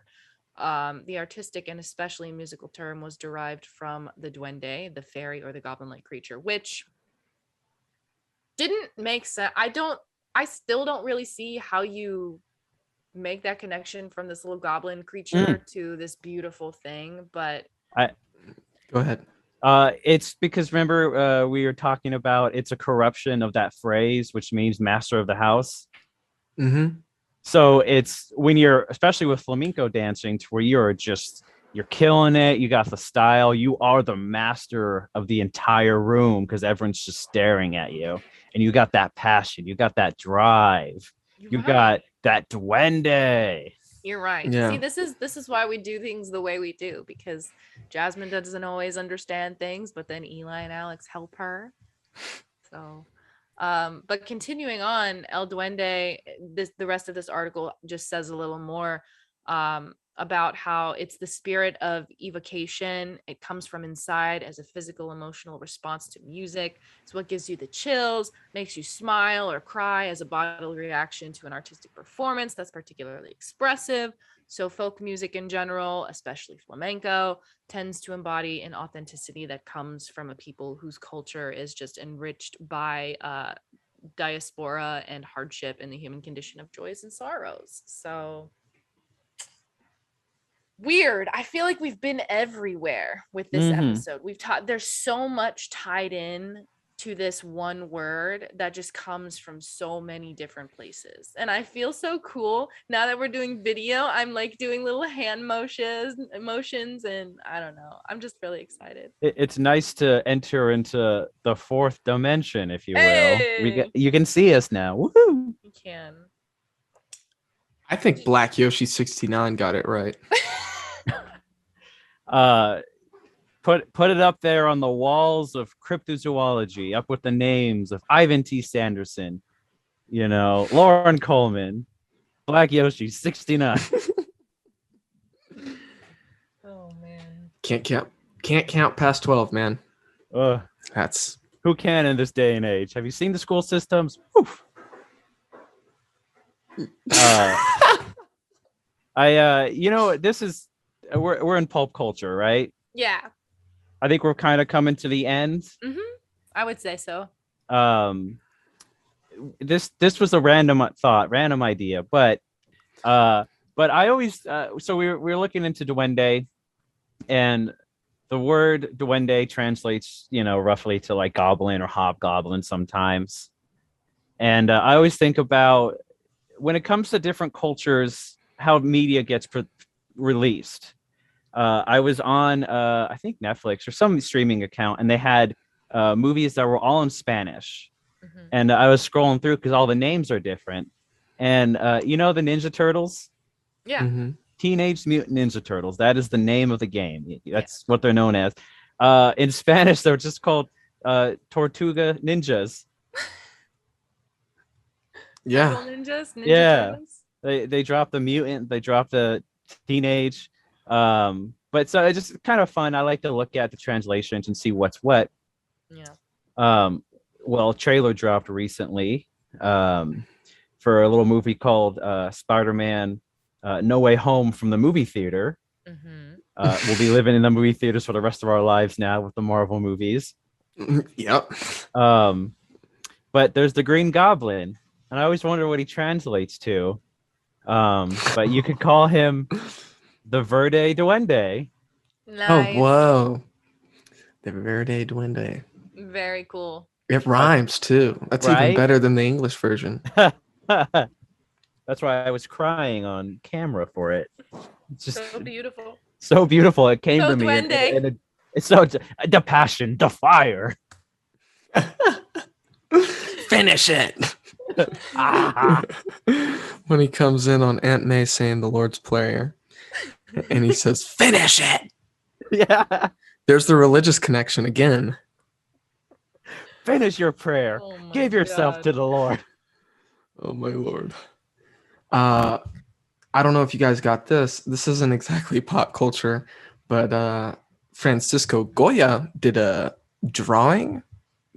The artistic and especially musical term was derived from the duende, the fairy or the goblin-like creature, which didn't make sense. I still don't really see how you make that connection from this little goblin creature to this beautiful thing, but Go ahead. It's because remember we were talking about it's a corruption of that phrase, which means master of the house. So it's when you're, especially with flamenco dancing, to where you're killing it. You got the style. You are the master of the entire room because everyone's just staring at you, and you got that passion. You got that drive. You got that duende. You're right. Yeah. See, this is why we do things the way we do, because Jasmine doesn't always understand things, but then Eli and Alex help her. So, but continuing on, El Duende, the rest of this article just says a little more about how it's the spirit of evocation. It comes from inside as a physical, emotional response to music. It's what gives you the chills, makes you smile or cry as a bodily reaction to an artistic performance that's particularly expressive. So folk music in general, especially flamenco, tends to embody an authenticity that comes from a people whose culture is just enriched by diaspora and hardship and the human condition of joys and sorrows. So weird. I feel like we've been everywhere with this episode. There's so much tied in to this one word that just comes from so many different places. And I feel so cool now that we're doing video. I'm like doing little hand motions, and I don't know. I'm just really excited. It's nice to enter into the fourth dimension, if you will. Hey! You can see us now. Woohoo! You can. I think Black Yoshi 69 got it right. Put it up there on the walls of cryptozoology, up with the names of Ivan T. Sanderson, Lauren Coleman, Black Yoshi 69. Oh man. Can't count past 12, man. That's Who can in this day and age? Have you seen the school systems? Oof. This is we're in pulp culture, right? Yeah. I think we're kind of coming to the end. I would say so. This was a random idea, but I always so we're looking into duende, and the word duende translates, roughly to like goblin or hobgoblin sometimes. And I always think about, when it comes to different cultures, how media gets released. I was on, I think Netflix or some streaming account, and they had movies that were all in Spanish. And I was scrolling through because all the names are different. And the Ninja Turtles? Yeah. Teenage Mutant Ninja Turtles. That is the name of the game. That's what they're known as. In Spanish, they're just called Tortuga Ninjas. yeah. Ninja Yeah. Turtles? They dropped the mutant, they dropped the teenage. But so it's just kind of fun. I like to look at the translations and see what's what. Yeah. Well, trailer dropped recently for a little movie called Spider-Man No Way Home from the movie theater. We'll be living in the movie theaters for the rest of our lives now with the Marvel movies. Yep. But there's the Green Goblin, and I always wonder what he translates to. But you could call him the Verde Duende. Nice. Oh, whoa. The Verde Duende. Very cool. It rhymes too. That's even Right? better than the English version. That's why I was crying on camera for it. It's just So beautiful. so beautiful. It came So to me. duende. And it's so the passion, the fire. Finish it. When he comes in on Aunt May saying the Lord's Prayer, and he says, "Finish it." Yeah. There's the religious connection again. Finish your prayer. Oh my Give yourself God. to the Lord. Oh my Lord. I don't know if you guys got this. This isn't exactly pop culture, but Francisco Goya did a drawing,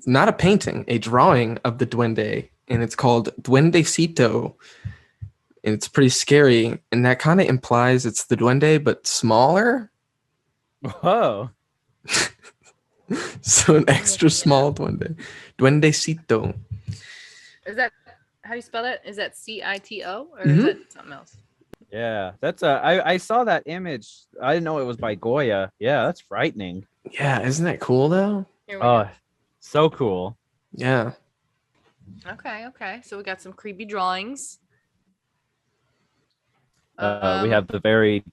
not a painting, a drawing of the duende, and it's called Duendecito. And it's pretty scary, and that kind of implies it's the duende, but smaller. Whoa. So an extra small duende. Duendecito. Is that how you spell that? Is that CITO or is it something else? Yeah, that's I saw that image. I didn't know it was by Goya. Yeah, that's frightening. Yeah, isn't that cool though? Here we go. So cool. Yeah. Okay. So we got some creepy drawings. We have the very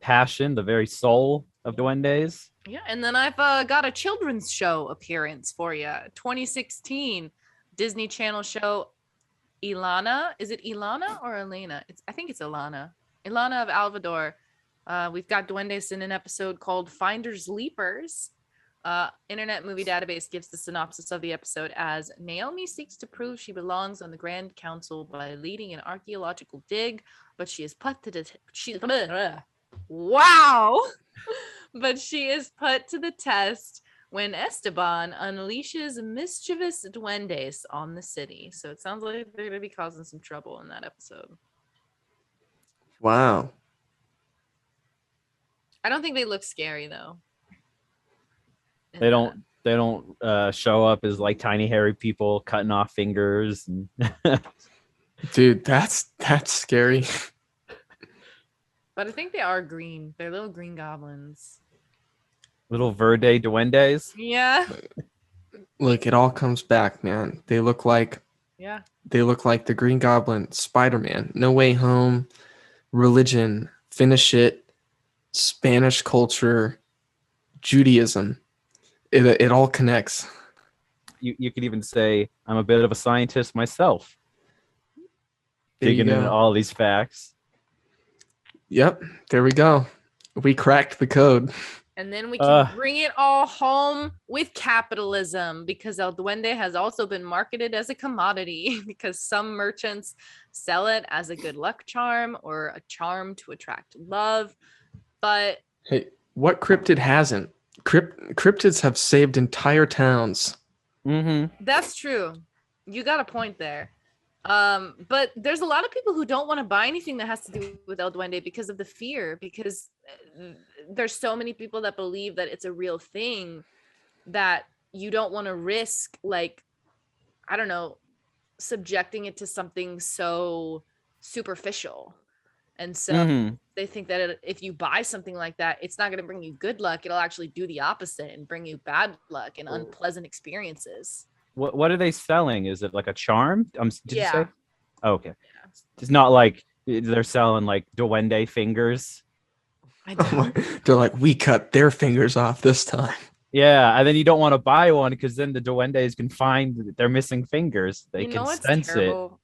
passion, the very soul of duendes. Yeah, and then I've got a children's show appearance for you. 2016 Disney Channel show, Ilana. Is it Ilana or Elena? I think it's Ilana. Ilana of Alvador. We've got duendes in an episode called Finders Leapers. Internet Movie Database gives the synopsis of the episode as Naomi seeks to prove she belongs on the Grand Council by leading an archaeological dig, but she is put to the wow. But she is put to the test when Esteban unleashes mischievous duendes on the city. So it sounds like they're going to be causing some trouble in that episode. Wow. I don't think they look scary though. They don't show up as like tiny hairy people cutting off fingers. And Dude, that's scary. But I think they are green. They're little green goblins. Little verde duendes. Yeah. Look, it all comes back, man. They look like the Green Goblin, Spider-Man, No Way Home, religion, finish it, Spanish culture, Judaism. It all connects. You could even say I'm a bit of a scientist myself. There you Digging into go. all these facts. Yep, there we go. We cracked the code. And then we can bring it all home with capitalism, because El Duende has also been marketed as a commodity because some merchants sell it as a good luck charm or a charm to attract love. But Hey, what cryptid hasn't? Cryptids have saved entire towns. Mm-hmm. that's true. You got a point there. But there's a lot of people who don't want to buy anything that has to do with El Duende because of the fear, because there's so many people that believe that it's a real thing that you don't want to risk, like, I don't know, subjecting it to something so superficial. And so they think that if you buy something like that, it's not going to bring you good luck. It'll actually do the opposite and bring you bad luck and unpleasant experiences. What are they selling? Is it like a charm? Did you Yeah. say? Oh, okay. It's not like they're selling like duende fingers. I don't. They're like, we cut their fingers off this time. Yeah, and then you don't want to buy one because then the duendes can find their missing fingers. They You know can what's sense it. terrible?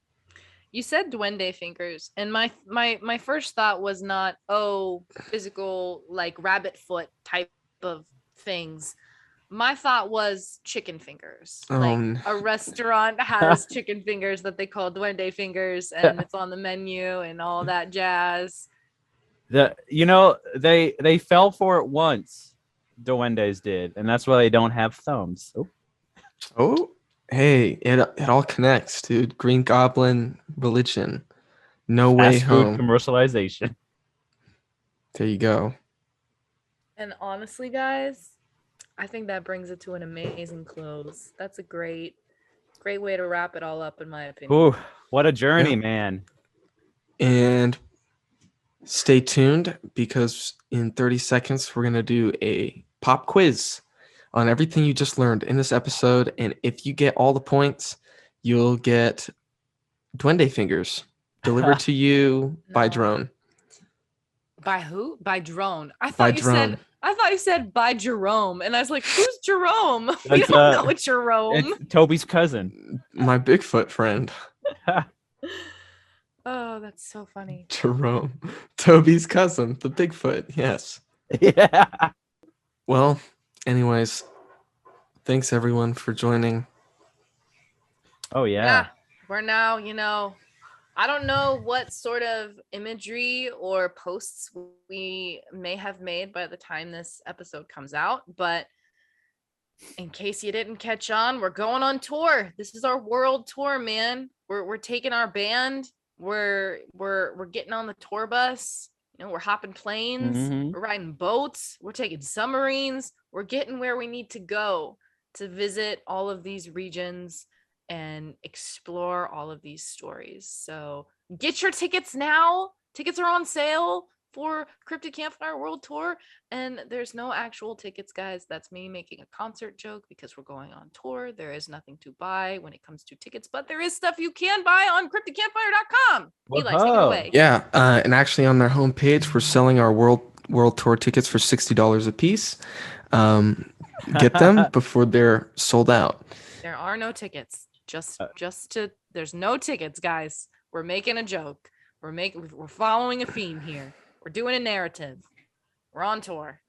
You said duende fingers, and my first thought was not, oh, physical, like rabbit foot type of things. My thought was chicken fingers. Like a restaurant has chicken fingers that they call duende fingers, and it's on the menu and all that jazz. They fell for it once. Duendes did, and that's why they don't have thumbs. Oh, hey, it all connects, dude. Green Goblin, religion, No Way Fast food Home. commercialization. There you go. And honestly, guys, I think that brings it to an amazing close. That's a great way to wrap it all up, in my opinion. Ooh, what a journey, Yeah. man. And stay tuned, because in 30 seconds, we're going to do a pop quiz on everything you just learned in this episode. And if you get all the points, you'll get duende fingers delivered to you by No. drone. By who? By drone. I By thought you drone. said by Jerome, and I was like, who's Jerome? We That's, don't know Jerome. It's Toby's cousin. My Bigfoot friend, Oh, that's so funny. Jerome. Toby's cousin, the Bigfoot. Yes. Yeah. Well, anyways, thanks everyone for joining. Oh yeah. We're now, I don't know what sort of imagery or posts we may have made by the time this episode comes out, but in case you didn't catch on, we're going on tour. This is our world tour, man. We're taking our band. We're getting on the tour bus. We're hopping planes. Mhm. We're riding boats. We're taking submarines. We're getting where we need to go to visit all of these regions and explore all of these stories. So get your tickets now. Tickets are on sale for Cryptid Campfire World Tour. And there's no actual tickets, guys. That's me making a concert joke because we're going on tour. There is nothing to buy when it comes to tickets, but there is stuff you can buy on cryptidcampfire.com. Eli, take it Whoa. away. Yeah, and actually on their homepage, we're selling our world tour tickets for $60 a piece. Get them before they're sold out. There are no tickets. There's no tickets, guys. We're making a joke. We're following a theme here. We're doing a narrative. We're on tour.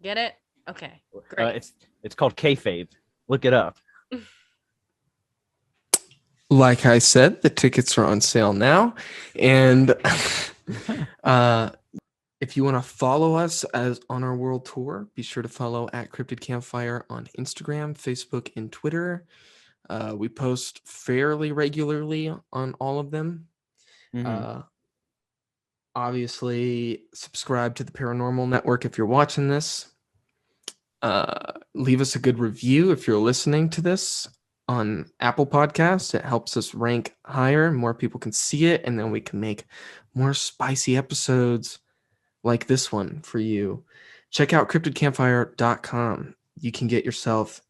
Get it? Okay. Great. It's called kayfabe. Look it up. Like I said, the tickets are on sale now, and if you want to follow us on our world tour, be sure to follow at Cryptid Campfire on Instagram, Facebook, and Twitter. We post fairly regularly on all of them. Obviously, subscribe to the Paranormal Network if you're watching this. Leave us a good review if you're listening to this on Apple Podcasts. It helps us rank higher. More people can see it, and then we can make more spicy episodes like this one for you. Check out cryptidcampfire.com. You can get yourself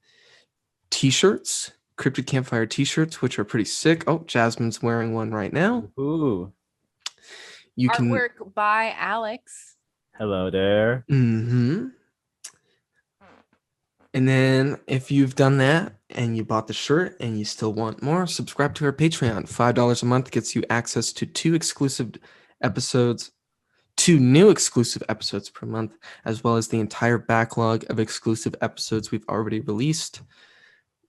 t-shirts, Cryptid Campfire t-shirts, which are pretty sick. Oh, Jasmine's wearing one right now. Ooh. You can Artwork by Alex. Hello there. And then if you've done that and you bought the shirt and you still want more, subscribe to our Patreon. $5 a month gets you access to two new exclusive episodes per month, as well as the entire backlog of exclusive episodes we've already released,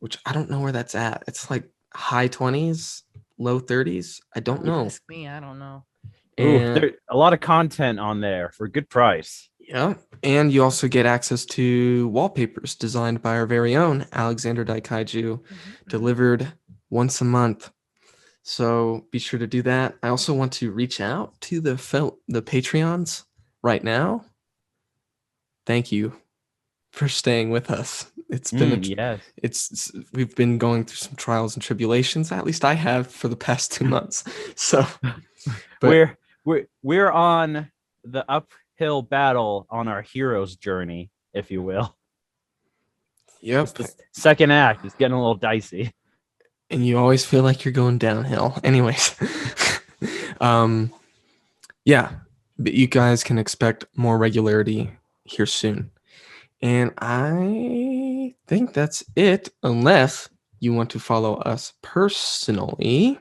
which I don't know where that's at. It's like high 20s, low 30s. I don't know. Ask me, I don't know. Ooh, there's a lot of content on there for a good price. Yeah, and you also get access to wallpapers designed by our very own Alexander Daikaiju, delivered once a month. So be sure to do that. I also want to reach out to the Patreons right now. Thank you for staying with us. It's been we've been going through some trials and tribulations. At least I have for the past 2 months. So, but we're on the uphill battle on our hero's journey, if you will. Yep. The second act is getting a little dicey. And you always feel like you're going downhill. Anyways. Yeah. But you guys can expect more regularity here soon. And I think that's it, unless you want to follow us personally.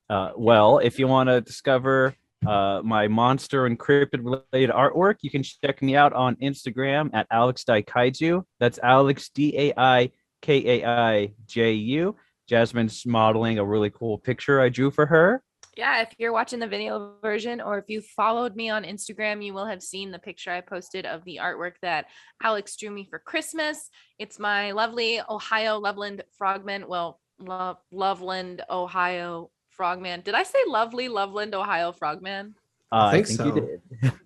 Well, if you want to discover my monster and cryptid related artwork, you can check me out on Instagram at Alex Daikaiju. That's Alex DAIKAIJU. Jasmine's modeling a really cool picture I drew for her. Yeah, if you're watching the video version or if you followed me on Instagram, you will have seen the picture I posted of the artwork that Alex drew me for Christmas. It's my lovely Ohio Loveland frogman. Well, Loveland, Ohio frogman. Did I say lovely Loveland, Ohio frogman? I think so. You did.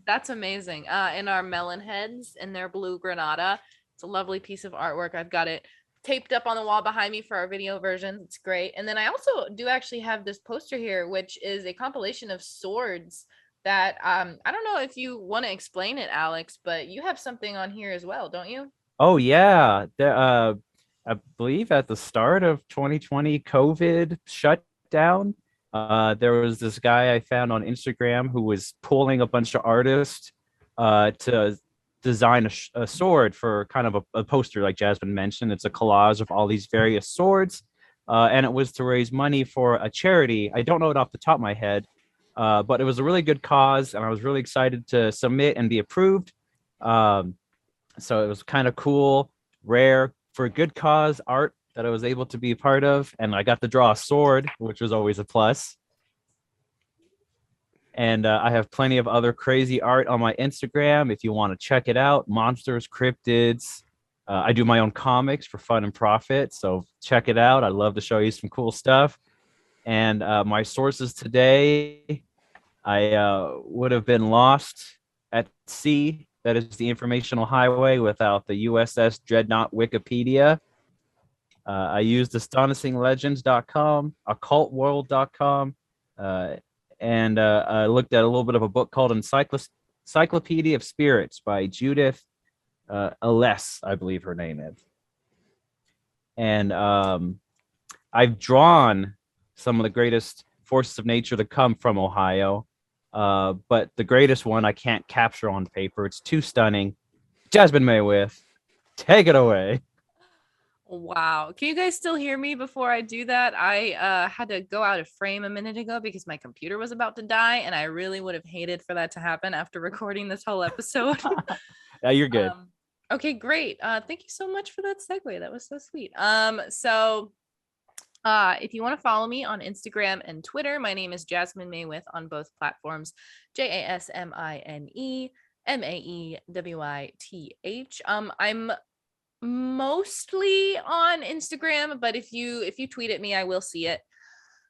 That's amazing. In our melon heads and their blue granada. It's a lovely piece of artwork. I've got it taped up on the wall behind me for our video version. It's great. And then I also do actually have this poster here, which is a compilation of swords that I don't know if you want to explain it, Alex, but you have something on here as well, don't you? Oh yeah. I believe at the start of 2020 COVID shutdown, there was this guy I found on Instagram who was pulling a bunch of artists to design a sword for kind of a poster, like Jasmine mentioned. It's a collage of all these various swords, and it was to raise money for a charity. I don't know it off the top of my head, but it was a really good cause, and I was really excited to submit and be approved. So it was kind of cool, rare for a good cause art that I was able to be a part of, and I got to draw a sword, which was always a plus. And I have plenty of other crazy art on my Instagram if you want to check it out. Monsters, cryptids. I do my own comics for fun and profit, so check it out. I'd love to show you some cool stuff. And my sources today, I would have been lost at sea. That is the informational highway without the USS Dreadnought Wikipedia. I used astonishinglegends.com, occultworld.com, and I looked at a little bit of a book called Encyclopedia of Spirits by Judith Aless, I believe her name is. And I've drawn some of the greatest forces of nature to come from Ohio. But the greatest one I can't capture on paper. It's too stunning. Jasmine May with, take it away. Wow. Can you guys still hear me before I do that? I had to go out of frame a minute ago because my computer was about to die, and I really would have hated for that to happen after recording this whole episode. Yeah, you're good. Okay, great. Thank you so much for that segue. That was so sweet. If you want to follow me on Instagram and Twitter, my name is Jasmine Maywith on both platforms. JasmineMaewith. I'm mostly on Instagram, but if you tweet at me, I will see it.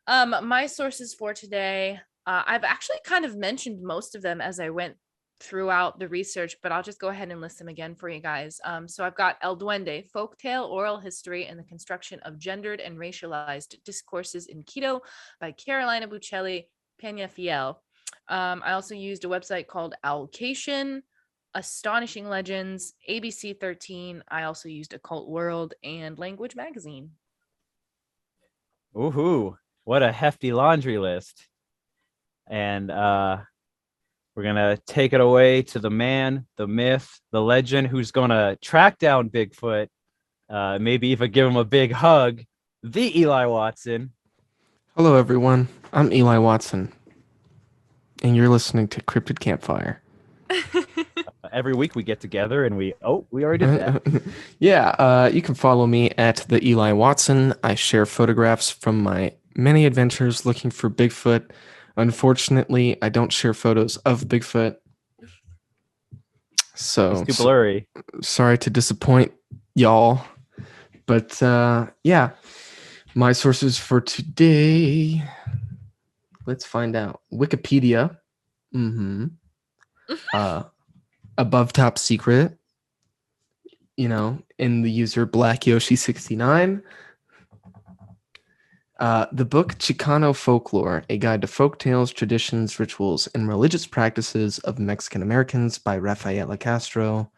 My sources for today, I've actually kind of mentioned most of them as I went throughout the research, but I'll just go ahead and list them again for you guys. So I've got El Duende, Folktale, Oral History, and the Construction of Gendered and Racialized Discourses in Quito by Carolina Buccelli Peñafiel. I also used a website called Owlcation, Astonishing Legends, ABC 13. I also used Occult World and Language Magazine. Ooh, what a hefty laundry list. And we're going to take it away to the man, the myth, the legend who's going to track down Bigfoot, maybe even give him a big hug, the Eli Watson. Hello, everyone. I'm Eli Watson, and you're listening to Cryptid Campfire. Every week we get together and we already did that. Yeah, you can follow me at the Eli Watson. I share photographs from my many adventures looking for Bigfoot. Unfortunately, I don't share photos of Bigfoot. So It's too blurry. Sorry to disappoint y'all. But yeah, my sources for today. Let's find out. Wikipedia. Above Top Secret. In the user Black Yoshi 69. The book Chicano Folklore, A Guide to Folktales, Traditions, Rituals, and Religious Practices of Mexican Americans by Rafaela Castro,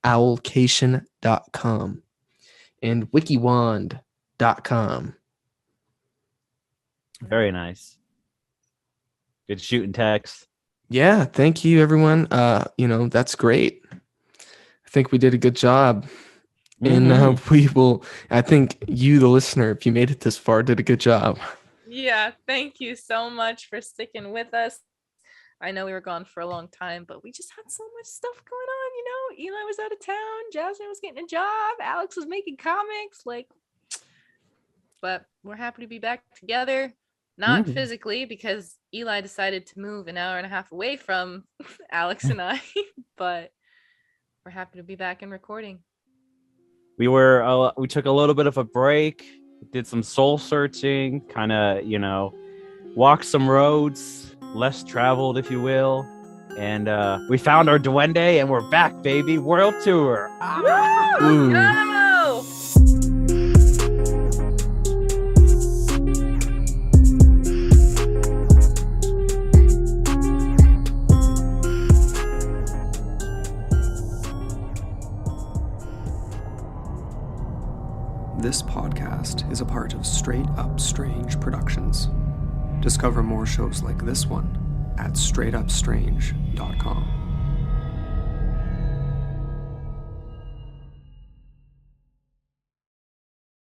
owlcation.com, and wikiwand.com. Very nice. Good shooting text. Yeah, thank you, everyone. That's great. I think we did a good job. And we will, I think you, the listener, if you made it this far, did a good job. Yeah, thank you so much for sticking with us. I know we were gone for a long time, but we just had so much stuff going on, Eli was out of town, Jasmine was getting a job, Alex was making comics, but we're happy to be back together. Not physically, because Eli decided to move an hour and a half away from Alex and I, but we're happy to be back in recording. We took a little bit of a break, did some soul searching, kind of, walked some roads, less traveled, if you will. And we found our duende and we're back, baby. World tour. Woo! Go! This podcast is a part of Straight Up Strange Productions. Discover more shows like this one at straightupstrange.com.